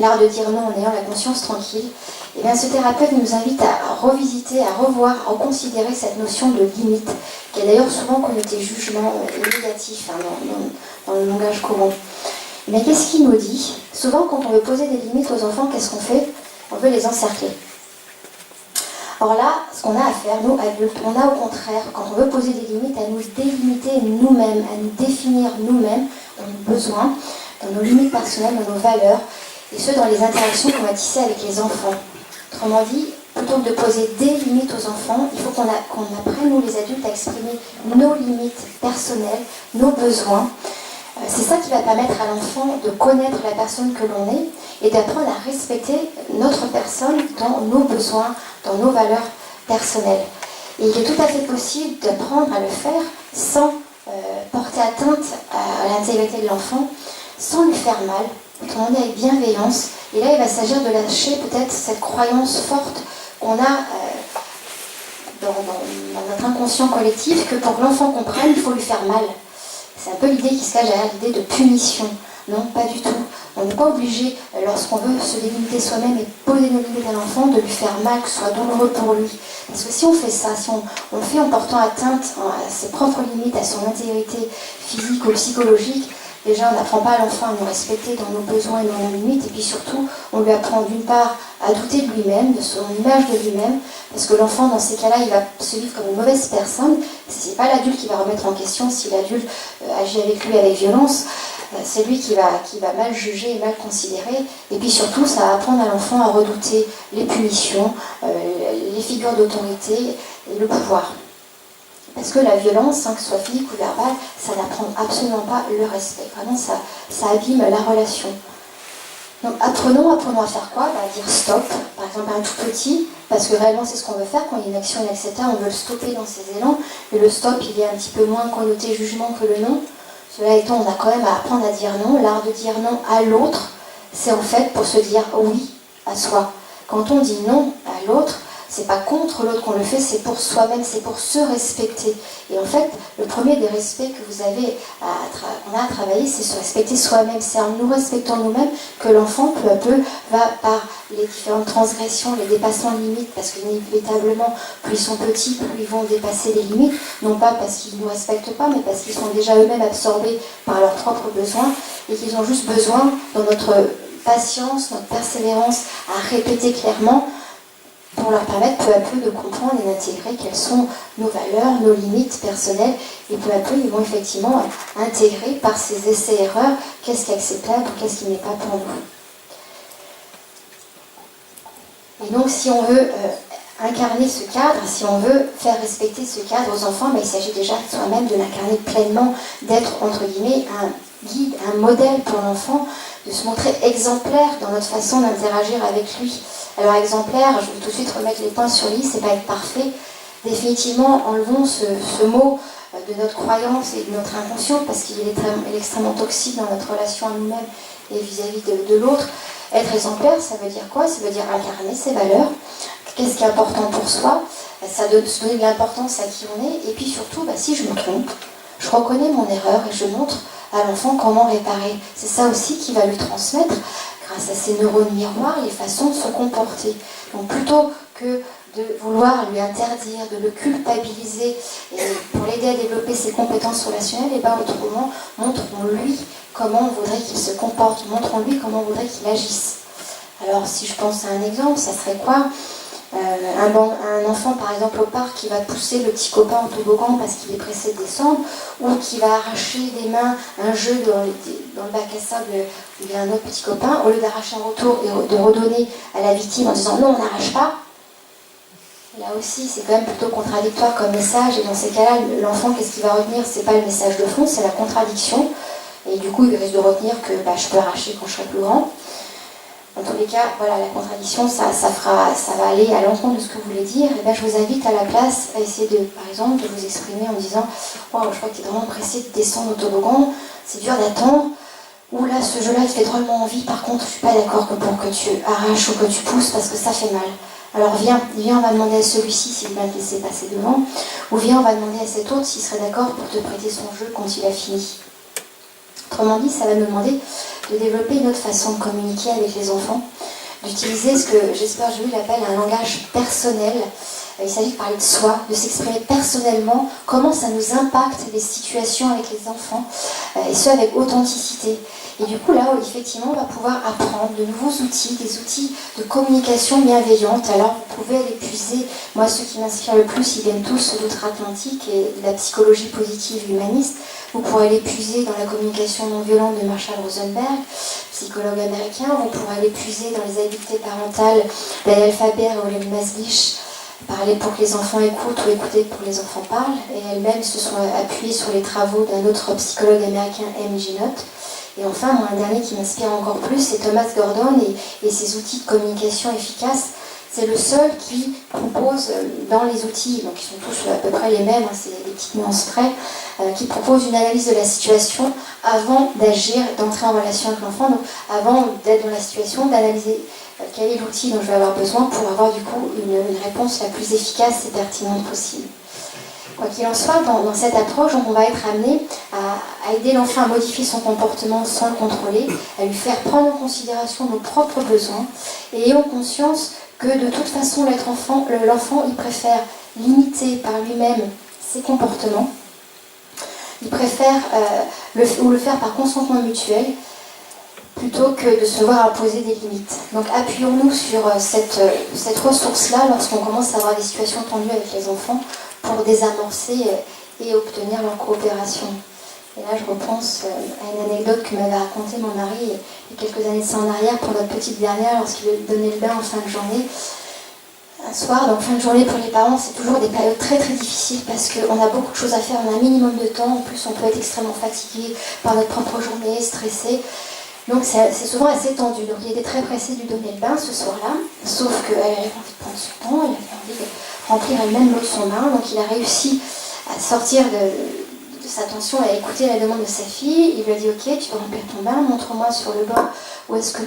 S1: l'art de dire non en ayant la conscience tranquille. Et bien, ce thérapeute nous invite à revisiter, à revoir, à reconsidérer cette notion de limite, qui est d'ailleurs souvent connotée jugement et négatif dans le langage courant. Mais qu'est-ce qu'il nous dit? Souvent, quand on veut poser des limites aux enfants, qu'est-ce qu'on fait? On veut les encercler. Or là, ce qu'on a à faire, nous adultes, on a au contraire, quand on veut poser des limites, à nous délimiter nous-mêmes, à nous définir nous-mêmes, dans nos besoins, dans nos limites personnelles, dans nos valeurs, et ce, dans les interactions qu'on va tisser avec les enfants. Autrement dit, plutôt que de poser des limites aux enfants, il faut qu'on apprenne, nous les adultes, à exprimer nos limites personnelles, nos besoins. C'est ça qui va permettre à l'enfant de connaître la personne que l'on est et d'apprendre à respecter notre personne dans nos besoins, dans nos valeurs personnelles. Et il est tout à fait possible d'apprendre à le faire sans porter atteinte à l'intégrité de l'enfant, sans lui faire mal, autrement dit avec bienveillance. Et là, il va s'agir de lâcher peut-être cette croyance forte qu'on a dans notre inconscient collectif que pour que l'enfant comprenne, il faut lui faire mal. C'est un peu l'idée qui se cache derrière l'idée de punition. Non, pas du tout. On n'est pas obligé, lorsqu'on veut se délimiter soi-même et poser nos limites à l'enfant, de lui faire mal, que ce soit douloureux pour lui. Parce que si on fait ça, si on le fait en portant atteinte à ses propres limites, à son intégrité physique ou psychologique, déjà on n'apprend pas à l'enfant à nous respecter dans nos besoins et dans nos limites, et puis surtout, on lui apprend d'une part à douter de lui-même, de son image de lui-même, parce que l'enfant, dans ces cas-là, il va se vivre comme une mauvaise personne. C'est pas l'adulte qui va remettre en question si l'adulte agit avec lui avec violence. C'est lui qui va mal juger et mal considérer. Et puis surtout, ça va apprendre à l'enfant à redouter les punitions, les figures d'autorité et le pouvoir. Parce que la violence, que ce soit physique ou verbale, ça n'apprend absolument pas le respect. Vraiment, ça abîme la relation. Donc apprenons à faire quoi? À dire stop, par exemple à un tout petit, parce que réellement c'est ce qu'on veut faire quand il y a une action inacceptable, on veut le stopper dans ses élans, et le stop il est un petit peu moins connoté jugement que le non. Cela étant, on a quand même à apprendre à dire non. L'art de dire non à l'autre, c'est en fait pour se dire oui à soi. Quand on dit non à l'autre, c'est pas contre l'autre qu'on le fait, c'est pour soi-même, c'est pour se respecter. Et en fait, le premier des respects que vous avez qu'on a à travailler, c'est se respecter soi-même. C'est en nous respectant nous-mêmes que l'enfant, peu à peu, va par les différentes transgressions, les dépassements de limites, parce qu'inévitablement, plus ils sont petits, plus ils vont dépasser les limites, non pas parce qu'ils ne nous respectent pas, mais parce qu'ils sont déjà eux-mêmes absorbés par leurs propres besoins, et qu'ils ont juste besoin, dans notre patience, notre persévérance, à répéter clairement, pour leur permettre peu à peu de comprendre et d'intégrer quelles sont nos valeurs, nos limites personnelles, et peu à peu ils vont effectivement intégrer par ces essais-erreurs qu'est-ce qui est acceptable ou qu'est-ce qui n'est pas pour nous. Et donc si on veut incarner ce cadre, si on veut faire respecter ce cadre aux enfants, il s'agit déjà soi-même de l'incarner pleinement, d'être entre guillemets un guide, un modèle pour l'enfant, de se montrer exemplaire dans notre façon d'interagir avec lui. Alors exemplaire, je vais tout de suite remettre les points sur l'I, c'est pas être parfait. Définitivement, enlevons ce mot de notre croyance et de notre inconscient, parce qu'il est extrêmement toxique dans notre relation à nous-mêmes et vis-à-vis de l'autre. Être exemplaire, ça veut dire quoi? Ça veut dire incarner ses valeurs. Qu'est-ce qui est important pour soi? Ça donne se donner de l'importance à qui on est. Et puis surtout, si je me trompe, je reconnais mon erreur et je montre à l'enfant comment réparer. C'est ça aussi qui va lui transmettre, grâce à ses neurones miroirs, les façons de se comporter. Donc plutôt que de vouloir lui interdire, de le culpabiliser, et pour l'aider à développer ses compétences relationnelles, et autrement, montrons-lui comment on voudrait qu'il se comporte, montrons-lui comment on voudrait qu'il agisse. Alors si je pense à un exemple, ça serait quoi? Un enfant par exemple au parc qui va pousser le petit copain en toboggan parce qu'il est pressé de descendre, ou qui va arracher des mains un jeu dans le bac à sable où il y a un autre petit copain, au lieu d'arracher un retour et de redonner à la victime en disant non, on n'arrache pas. Là aussi c'est quand même plutôt contradictoire comme message, et dans ces cas-là l'enfant, qu'est-ce qu'il va retenir? C'est pas le message de fond, c'est la contradiction, et du coup il risque de retenir que je peux arracher quand je serai plus grand. Dans tous les cas, voilà, la contradiction, ça va aller à l'encontre de ce que vous voulez dire. Et je vous invite à la place à essayer par exemple, de vous exprimer en disant « Waouh, je crois que tu es vraiment pressé de descendre au toboggan, c'est dur d'attendre. Ou là, ce jeu-là, il fait drôlement envie. Par contre, je suis pas d'accord pour que tu arraches ou que tu pousses parce que ça fait mal. Alors viens, on va demander à celui-ci s'il va te laisser passer devant. Ou viens, on va demander à cet autre s'il serait d'accord pour te prêter son jeu quand il a fini. » Autrement dit, ça va nous demander de développer une autre façon de communiquer avec les enfants, d'utiliser ce que j'espère Julie appelle un langage personnel. Il s'agit de parler de soi, de s'exprimer personnellement, comment ça nous impacte les situations avec les enfants, et ce avec authenticité. Et du coup, là, effectivement, on va pouvoir apprendre de nouveaux outils, des outils de communication bienveillante. Alors, vous pouvez aller puiser, moi, ceux qui m'inspirent le plus, ils viennent tous d'outre-Atlantique et de la psychologie positive humaniste. Vous pourrez aller puiser dans la communication non violente de Marshall Rosenberg, psychologue américain. Vous pourrez aller puiser dans les habiletés parentales d'Adèle Faber et Hélène Maslich, parler pour que les enfants écoutent ou écouter pour que les enfants parlent. Et elles-mêmes se sont appuyées sur les travaux d'un autre psychologue américain, M. Ginott. Et enfin, moi, un dernier qui m'inspire encore plus, c'est Thomas Gordon et ses outils de communication efficaces. C'est le seul qui propose dans les outils, donc ils sont tous à peu près les mêmes, c'est des petites nuances près, qui propose une analyse de la situation avant d'agir, d'entrer en relation avec l'enfant, donc avant d'être dans la situation, d'analyser quel est l'outil dont je vais avoir besoin pour avoir du coup une réponse la plus efficace et pertinente possible. Quoi qu'il en soit, dans cette approche, on va être amené à aider l'enfant à modifier son comportement sans le contrôler, à lui faire prendre en considération nos propres besoins, et ayons conscience que de toute façon, l'enfant, il préfère limiter par lui-même ses comportements, il préfère le faire par consentement mutuel, plutôt que de se voir imposer des limites. Donc appuyons-nous sur cette ressource-là lorsqu'on commence à avoir des situations tendues avec les enfants pour désamorcer et obtenir leur coopération. Et là, je repense à une anecdote que m'avait racontée mon mari il y a quelques années de ça en arrière pour notre petite dernière lorsqu'il lui donnait le bain en fin de journée. Un soir, donc fin de journée pour les parents, c'est toujours des périodes très très difficiles parce qu'on a beaucoup de choses à faire, on a un minimum de temps, en plus on peut être extrêmement fatigué par notre propre journée, stressé. Donc c'est souvent assez tendu. Donc il était très pressé de lui donner le bain ce soir-là, sauf qu'elle avait envie de prendre son temps, elle avait envie de remplir elle-même l'eau de son bain, donc il a réussi à sortir de sa attention à écouter la demande de sa fille. Il lui a dit ok, tu vas remplir ton bain, montre-moi sur le bord jusqu'où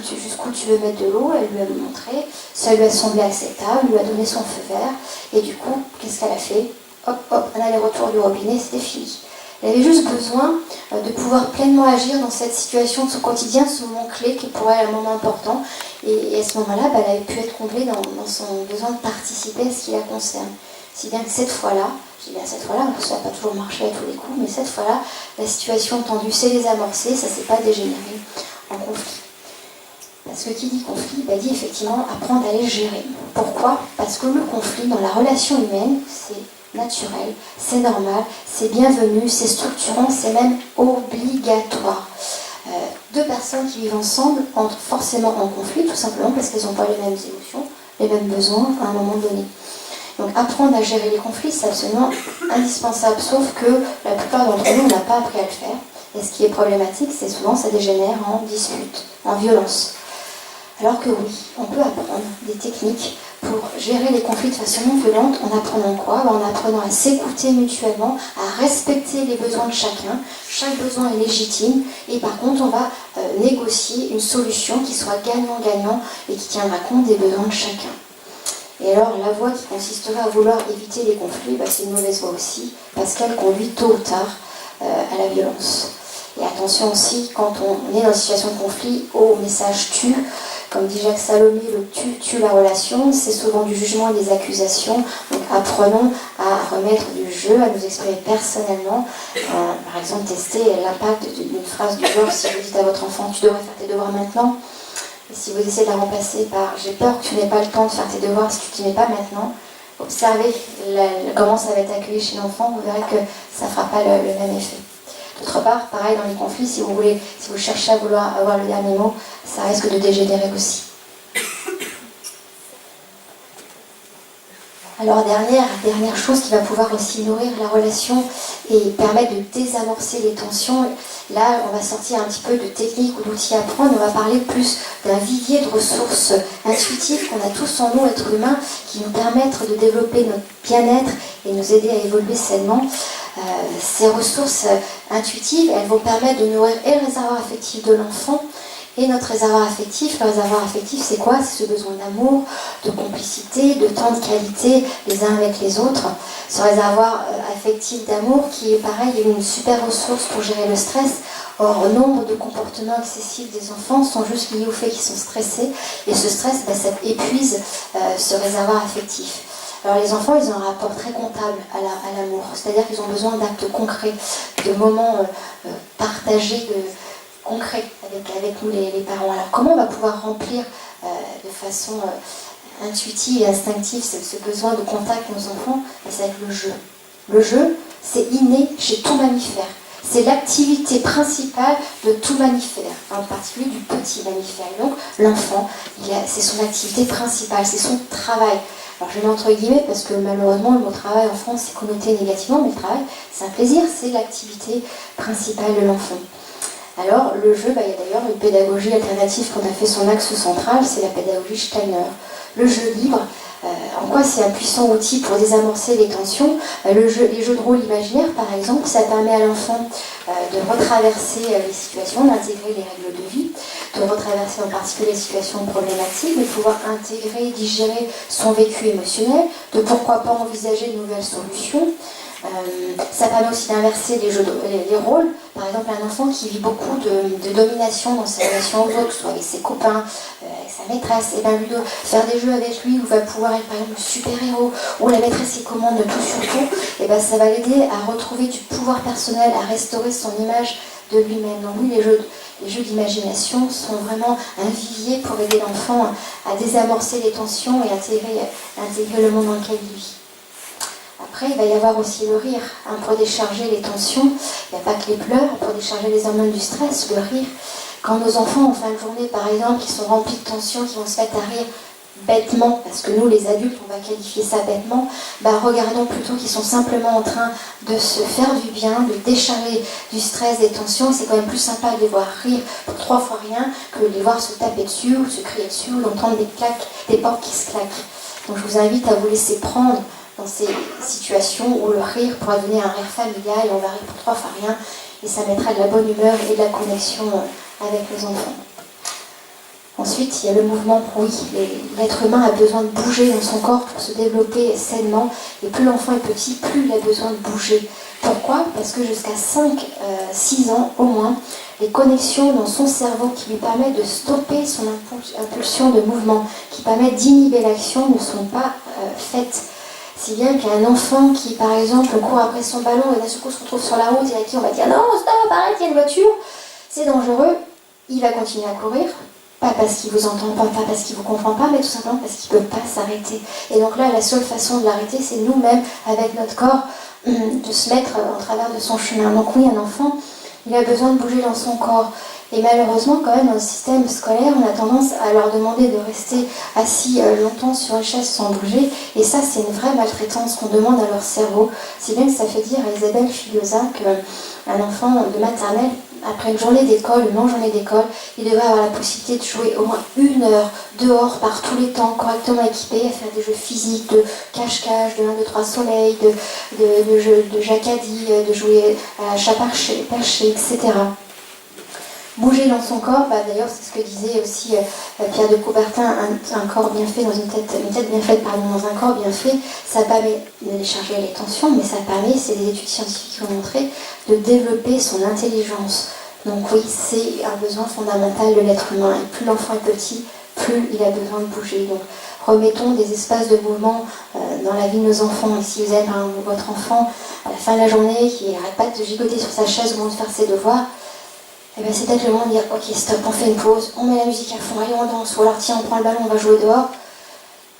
S1: tu veux mettre de l'eau. Elle lui a montré, ça lui a semblé acceptable, il lui a donné son feu vert. Et du coup, qu'est-ce qu'elle a fait? Hop, hop, un aller-retour du robinet, c'était fini. Elle avait juste besoin de pouvoir pleinement agir dans cette situation de son quotidien, ce moment clé qui pour elle est un moment important. Et à ce moment-là, elle avait pu être comblée dans son besoin de participer à ce qui la concerne. Si bien que cette fois-là, je dis bien cette fois-là, ça n'a pas toujours marché à tous les coups, mais cette fois-là, la situation tendue s'est désamorcée, ça ne s'est pas dégénéré en conflit. Parce que qui dit conflit, dit effectivement apprendre à les gérer. Pourquoi? Parce que le conflit dans la relation humaine, c'est naturel, c'est normal, c'est bienvenu, c'est structurant, c'est même obligatoire. Deux personnes qui vivent ensemble entrent forcément en conflit, tout simplement parce qu'elles n'ont pas les mêmes émotions, les mêmes besoins à un moment donné. Donc apprendre à gérer les conflits, c'est absolument indispensable, sauf que la plupart d'entre nous, on n'a pas appris à le faire. Et ce qui est problématique, c'est souvent ça dégénère en dispute, en violence. Alors que oui, on peut apprendre des techniques pour gérer les conflits de façon non violente en apprenant quoi? En apprenant à s'écouter mutuellement, à respecter les besoins de chacun. Chaque besoin est légitime et par contre on va négocier une solution qui soit gagnant-gagnant et qui tiendra compte des besoins de chacun. Et alors la voie qui consisterait à vouloir éviter les conflits, c'est une mauvaise voie aussi, parce qu'elle conduit tôt ou tard à la violence. Et attention aussi, quand on est dans une situation de conflit, au message tue, comme dit Jacques Salomé, le tue la relation, c'est souvent du jugement et des accusations. Donc apprenons à remettre du jeu, à nous exprimer personnellement. Par exemple, tester l'impact d'une phrase du genre, si vous dites à votre enfant, tu devrais faire tes devoirs maintenant, et si vous essayez de la remplacer par j'ai peur que tu n'aies pas le temps de faire tes devoirs si tu ne t'y mets pas maintenant, observez comment ça va être accueilli chez l'enfant, vous verrez que ça ne fera pas le même effet. D'autre part, pareil dans les conflits, si vous cherchez à vouloir avoir le dernier mot, ça risque de dégénérer aussi. Alors dernière chose qui va pouvoir aussi nourrir la relation et permettre de désamorcer les tensions, là on va sortir un petit peu de techniques ou d'outils à apprendre, on va parler plus d'un vivier de ressources intuitives qu'on a tous en nous, êtres humains, qui nous permettent de développer notre bien-être et nous aider à évoluer sainement. Ces ressources intuitives, elles vont permettre de nourrir et le réservoir affectif de l'enfant et notre réservoir affectif. Le réservoir affectif, c'est quoi? C'est ce besoin d'amour, de complicité, de temps de qualité les uns avec les autres. Ce réservoir affectif d'amour qui est pareil, une super ressource pour gérer le stress. Or, nombre de comportements excessifs des enfants sont juste liés au fait qu'ils sont stressés. Et ce stress, ça épuise ce réservoir affectif. Alors les enfants, ils ont un rapport très comptable à l'amour. C'est-à-dire qu'ils ont besoin d'actes concrets, de moments partagés, concret avec nous les parents. Alors comment on va pouvoir remplir de façon intuitive et instinctive ce besoin de contact avec nos enfants? C'est avec le jeu. Le jeu, c'est inné chez tout mammifère. C'est l'activité principale de tout mammifère, en particulier du petit mammifère. Et donc l'enfant, c'est son activité principale, c'est son travail. Alors je mets entre guillemets parce que malheureusement le mot travail en France est connoté négativement, mais le travail, c'est un plaisir, c'est l'activité principale de l'enfant. Alors, le jeu, il y a d'ailleurs une pédagogie alternative qu'on a fait son axe central, c'est la pédagogie Steiner. Le jeu libre, en quoi c'est un puissant outil pour désamorcer les tensions? Les jeux de rôle imaginaires, par exemple, ça permet à l'enfant de retraverser les situations, d'intégrer les règles de vie, de retraverser en particulier les situations problématiques, de pouvoir intégrer, digérer son vécu émotionnel, de pourquoi pas envisager de nouvelles solutions. Ça permet aussi d'inverser les rôles. Par exemple, un enfant qui vit beaucoup de domination dans ses relations aux autres, soit avec ses copains, avec sa maîtresse, et bien lui de faire des jeux avec lui où va pouvoir être par exemple le super-héros, ou la maîtresse qui commande tout sur tout, et ben ça va l'aider à retrouver du pouvoir personnel, à restaurer son image de lui-même. Donc oui, les jeux d'imagination sont vraiment un vivier pour aider l'enfant à désamorcer les tensions et intégrer le monde dans lequel il vit. Après, il va y avoir aussi le rire, pour décharger les tensions. Il n'y a pas que les pleurs, pour décharger les hormones du stress, le rire. Quand nos enfants, en fin de journée, par exemple, qui sont remplis de tensions, qui vont se mettre à rire bêtement, parce que nous, les adultes, on va qualifier ça bêtement, regardons plutôt qu'ils sont simplement en train de se faire du bien, de décharger du stress, des tensions. C'est quand même plus sympa de les voir rire pour 3 fois rien que de les voir se taper dessus, ou se crier dessus, ou d'entendre des claques, des portes qui se claquent. Donc je vous invite à vous laisser prendre dans ces situations où le rire pourra donner un rire familial, et on va rire pour 3 fois rien, et ça mettra de la bonne humeur et de la connexion avec les enfants. Ensuite, il y a le mouvement, oui, l'être humain a besoin de bouger dans son corps pour se développer sainement, et plus l'enfant est petit, plus il a besoin de bouger. Pourquoi ? Parce que jusqu'à 5-6 ans au moins, les connexions dans son cerveau qui lui permettent de stopper son impulsion de mouvement, qui permettent d'inhiber l'action, ne sont pas faites. Si bien qu'un enfant qui, par exemple, court après son ballon et d'un seul coup se retrouve sur la route et à qui on va dire « Non, stop, arrête, il y a une voiture !» c'est dangereux, il va continuer à courir. Pas parce qu'il vous entend pas parce qu'il vous comprend pas, mais tout simplement parce qu'il ne peut pas s'arrêter. Et donc là, la seule façon de l'arrêter, c'est nous-mêmes, avec notre corps, de se mettre en travers de son chemin. Donc oui, un enfant, il a besoin de bouger dans son corps. Et malheureusement, quand même, dans le système scolaire, on a tendance à leur demander de rester assis longtemps sur une chaise sans bouger. Et ça, c'est une vraie maltraitance qu'on demande à leur cerveau. Si bien que ça fait dire à Isabelle Filiosa qu'un enfant de maternelle, après une journée d'école, une longue journée d'école, il devrait avoir la possibilité de jouer au moins 1 heure dehors par tous les temps, correctement équipé, à faire des jeux physiques, de cache-cache, de 1, 2, 3 soleil, de jacadis, de jouer à chat perché, etc. Bouger dans son corps, d'ailleurs c'est ce que disait aussi Pierre de Coubertin, un corps bien fait dans une tête bien faite dans un corps bien fait, ça permet de décharger les tensions, mais ça permet, c'est des études scientifiques qui ont montré, de développer son intelligence. Donc oui, c'est un besoin fondamental de l'être humain, et plus l'enfant est petit, plus il a besoin de bouger. Donc remettons des espaces de mouvement dans la vie de nos enfants. Et si vous avez votre enfant à la fin de la journée qui n'arrête pas de gigoter sur sa chaise au moment de faire ses devoirs, et bien c'est peut-être le moment de dire ok stop, on fait une pause, on met la musique à fond, allez on danse, ou alors tiens on prend le ballon, on va jouer dehors.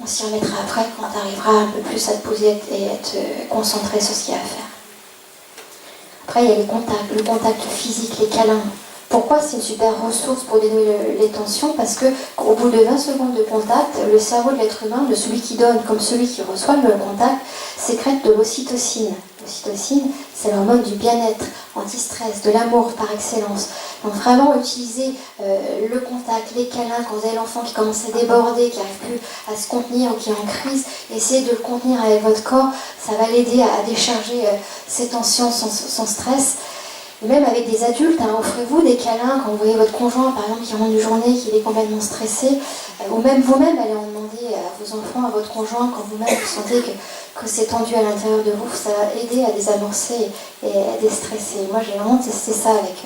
S1: On s'y remettra après quand tu arriveras un peu plus à te poser et à te concentrer sur ce qu'il y a à faire. Après il y a le contact physique, les câlins. Pourquoi c'est une super ressource pour dénouer les tensions ? Parce qu'au bout de 20 secondes de contact, le cerveau de l'être humain, de celui qui donne comme celui qui reçoit le contact, sécrète de l'ocytocine. L'ocytocine, c'est l'hormone du bien-être, anti-stress, de l'amour par excellence. Donc vraiment utiliser le contact, les câlins, quand vous avez l'enfant qui commence à déborder, qui n'arrive plus à se contenir ou qui est en crise, essayez de le contenir avec votre corps, ça va l'aider à décharger ses tensions, son stress. Et même avec des adultes, offrez-vous des câlins quand vous voyez votre conjoint, par exemple, qui rentre d'une journée, qui est complètement stressé, ou même vous-même, allez en demander à vos enfants, à votre conjoint, quand vous-même vous sentez que c'est tendu à l'intérieur de vous, ça va aider à désamorcer et à déstresser. Moi, j'ai vraiment testé ça avec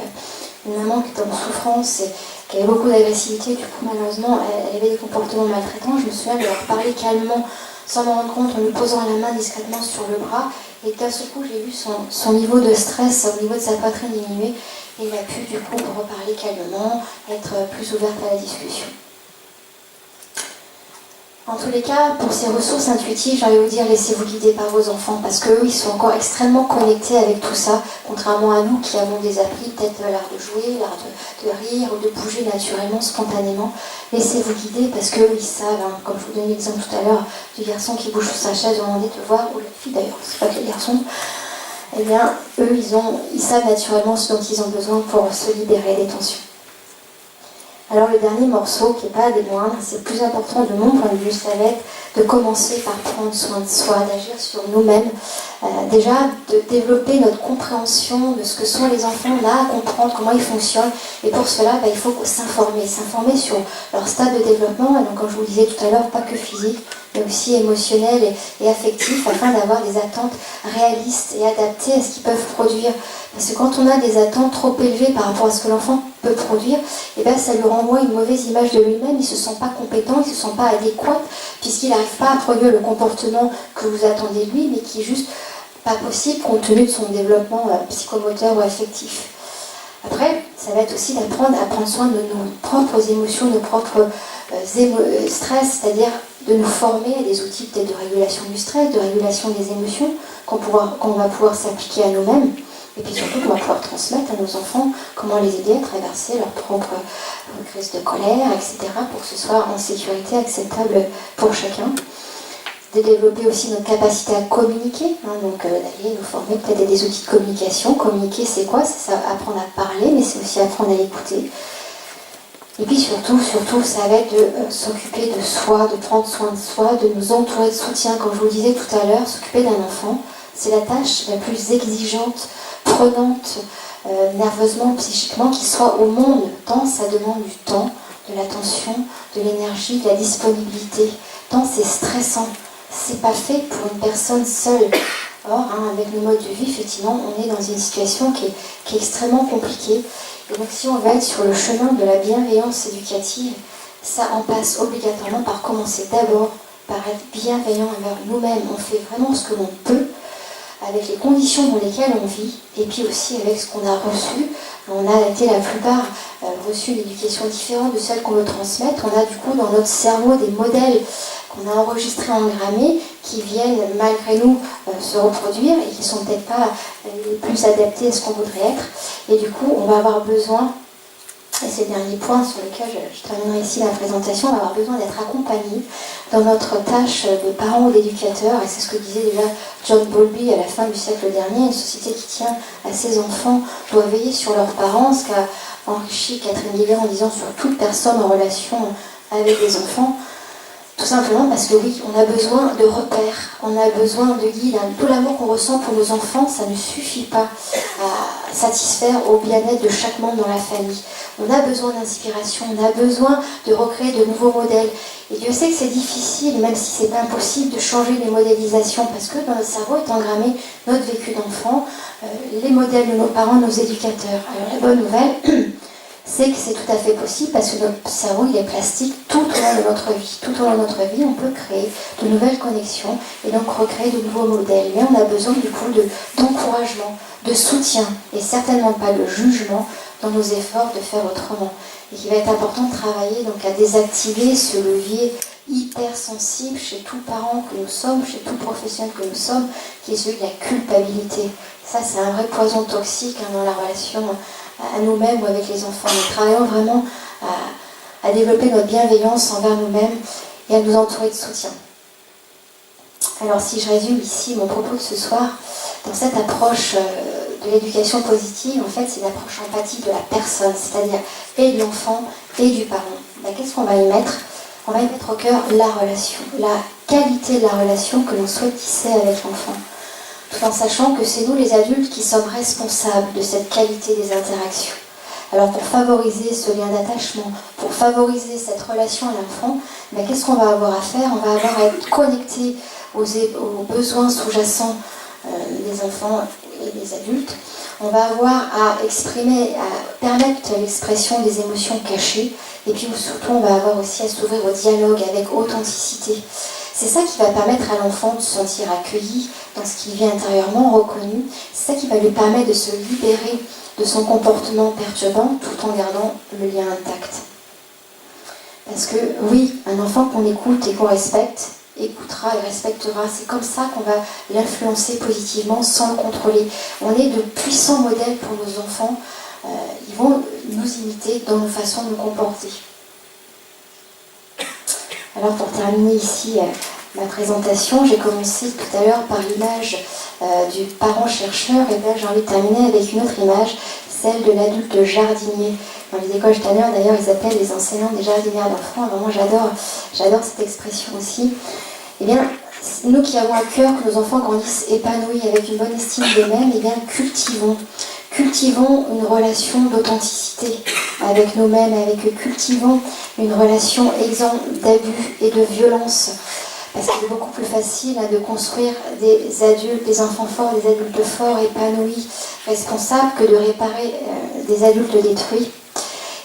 S1: une maman qui était en souffrance et qui avait beaucoup d'agressivité. Du coup, malheureusement, elle avait des comportements maltraitants. Je me souviens de leur parler calmement, sans me rendre compte, en lui posant la main discrètement sur le bras. Et d'un seul coup, j'ai vu son niveau de stress au niveau de sa poitrine diminuer. Et il a pu, du coup, reparler calmement, être plus ouverte à la discussion. En tous les cas, pour ces ressources intuitives, j'ai envie de vous dire, laissez-vous guider par vos enfants, parce qu'eux, ils sont encore extrêmement connectés avec tout ça, contrairement à nous qui avons des appris, peut-être l'art de jouer, l'art de rire, ou de bouger naturellement, spontanément. Laissez-vous guider, parce qu'eux, ils savent, comme je vous donnais l'exemple tout à l'heure, du garçon qui bouge sur sa chaise, demandez de voir, ou la fille d'ailleurs, c'est pas que les garçons, eh bien, eux, ils savent naturellement ce dont ils ont besoin pour se libérer des tensions. Alors le dernier morceau, qui n'est pas des moindres, c'est le plus important de mon point de vue, ça va être de commencer par prendre soin de soi, d'agir sur nous-mêmes, déjà de développer notre compréhension de ce que sont les enfants, là, comprendre comment ils fonctionnent, et pour cela, il faut s'informer sur leur stade de développement, et donc comme je vous le disais tout à l'heure, pas que physique, mais aussi émotionnel et affectif, afin d'avoir des attentes réalistes et adaptées à ce qu'ils peuvent produire. Parce que quand on a des attentes trop élevées par rapport à ce que l'enfant peut produire, ça lui renvoie une mauvaise image de lui-même, il ne se sent pas compétent, il ne se sent pas adéquat, puisqu'il n'arrive pas à produire le comportement que vous attendez de lui, mais qui est juste pas possible compte tenu de son développement psychomoteur ou affectif. Après, ça va être aussi d'apprendre à prendre soin de nos propres émotions, nos propres stress, c'est-à-dire de nous former à des outils peut-être de régulation du stress, de régulation des émotions, qu'on va pouvoir s'appliquer à nous-mêmes, et puis surtout qu'on va pouvoir transmettre à nos enfants, comment les aider à traverser leur propre crise de colère, etc., pour que ce soit en sécurité, acceptable pour chacun. De développer aussi notre capacité à communiquer, donc d'aller nous former peut-être des outils de communication. Communiquer, c'est quoi ? C'est ça, apprendre à parler, mais c'est aussi apprendre à écouter. Et puis surtout, ça va être de s'occuper de soi, de prendre soin de soi, de nous entourer de soutien. Comme je vous le disais tout à l'heure, s'occuper d'un enfant, c'est la tâche la plus exigeante, prenante, nerveusement, psychiquement, qui soit au monde, tant ça demande du temps, de l'attention, de l'énergie, de la disponibilité, tant c'est stressant. C'est pas fait pour une personne seule. Or, avec nos modes de vie, effectivement, on est dans une situation qui est extrêmement compliquée. Et donc, si on va être sur le chemin de la bienveillance éducative, ça en passe obligatoirement par commencer d'abord par être bienveillant envers nous-mêmes. On fait vraiment ce que l'on peut, avec les conditions dans lesquelles on vit, et puis aussi avec ce qu'on a reçu. On a été la plupart reçu une éducation différente de celle qu'on veut transmettre. On a du coup dans notre cerveau des modèles qu'on a enregistrés, engrammés, qui viennent malgré nous se reproduire et qui ne sont peut-être pas les plus adaptés à ce qu'on voudrait être. Et du coup, on va avoir besoin, et c'est le dernier point sur lequel je terminerai ici la présentation, on va avoir besoin d'être accompagné dans notre tâche de parents ou d'éducateurs, et c'est ce que disait déjà John Bowlby à la fin du siècle dernier. Une société qui tient à ses enfants doit veiller sur leurs parents, ce qu'a enrichi Catherine Guillet en disant sur toute personne en relation avec des enfants. Tout simplement parce que oui, on a besoin de repères, on a besoin de guides. Tout l'amour qu'on ressent pour nos enfants, ça ne suffit pas à satisfaire au bien-être de chaque membre dans la famille. On a besoin d'inspiration, on a besoin de recréer de nouveaux modèles. Et Dieu sait que c'est difficile, même si c'est pas impossible, de changer les modélisations, parce que dans notre cerveau est engrammé notre vécu d'enfant, les modèles de nos parents, nos éducateurs. Alors la bonne nouvelle, c'est que c'est tout à fait possible parce que notre cerveau il est plastique tout au long de notre vie. Tout au long de notre vie, on peut créer de nouvelles connexions et donc recréer de nouveaux modèles. Mais on a besoin du coup d'encouragement, de soutien et certainement pas de jugement dans nos efforts de faire autrement. Et qu'il va être important de travailler donc à désactiver ce levier hypersensible chez tout parent que nous sommes, chez tout professionnel que nous sommes, qui est celui de la culpabilité. Ça, c'est un vrai poison toxique dans la relation à nous-mêmes ou avec les enfants. Nous travaillons vraiment à développer notre bienveillance envers nous-mêmes et à nous entourer de soutien. Alors si je résume ici mon propos de ce soir, dans cette approche de l'éducation positive, en fait c'est une approche empathique de la personne, c'est-à-dire et de l'enfant et du parent. Ben, qu'est-ce qu'on va y mettre ? On va y mettre au cœur la relation, la qualité de la relation que l'on souhaite tisser avec l'enfant. Tout en sachant que c'est nous les adultes qui sommes responsables de cette qualité des interactions. Alors pour favoriser ce lien d'attachement, pour favoriser cette relation à l'enfant, ben qu'est-ce qu'on va avoir à faire ? On va avoir à être connecté aux besoins sous-jacents des enfants et des adultes. On va avoir à exprimer, à permettre l'expression des émotions cachées. Et puis surtout, on va avoir aussi à s'ouvrir au dialogue avec authenticité. C'est ça qui va permettre à l'enfant de se sentir accueilli dans ce qu'il vit intérieurement, reconnu. C'est ça qui va lui permettre de se libérer de son comportement perturbant tout en gardant le lien intact. Parce que oui, un enfant qu'on écoute et qu'on respecte, écoutera et respectera. C'est comme ça qu'on va l'influencer positivement sans le contrôler. On est de puissants modèles pour nos enfants. Ils vont nous imiter dans nos façons de nous comporter. Alors pour terminer ici ma présentation, j'ai commencé tout à l'heure par l'image du parent chercheur, et bien j'ai envie de terminer avec une autre image, celle de l'adulte jardinier. Dans les écoles Steiner, d'ailleurs, ils appellent les enseignants des jardinières d'enfants. Alors moi j'adore cette expression aussi. Eh bien, nous qui avons à cœur que nos enfants grandissent épanouis avec une bonne estime d'eux-mêmes, eh bien cultivons une relation d'authenticité avec nous-mêmes, avec eux. Cultivons une relation exempte d'abus et de violence. Parce qu'il est beaucoup plus facile de construire des adultes, des enfants forts, des adultes forts, épanouis, responsables, que de réparer des adultes détruits.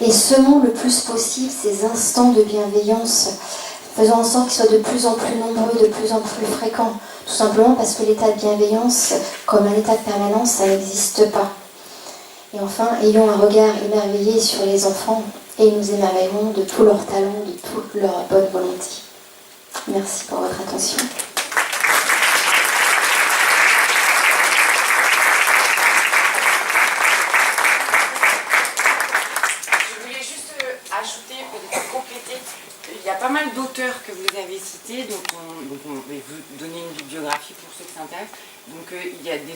S1: Et semons le plus possible ces instants de bienveillance, faisant en sorte qu'ils soient de plus en plus nombreux, de plus en plus fréquents. Tout simplement parce que l'état de bienveillance, comme un état de permanence, ça n'existe pas. Et enfin, ayons un regard émerveillé sur les enfants et nous émerveillerons de tout leur talent, de toute leur bonne volonté. Merci pour votre attention.
S4: Je voulais juste ajouter, peut-être compléter, il y a pas mal d'auteurs que vous avez cités, donc on va vous donner une bibliographie pour ceux qui s'intéressent. Donc il y a des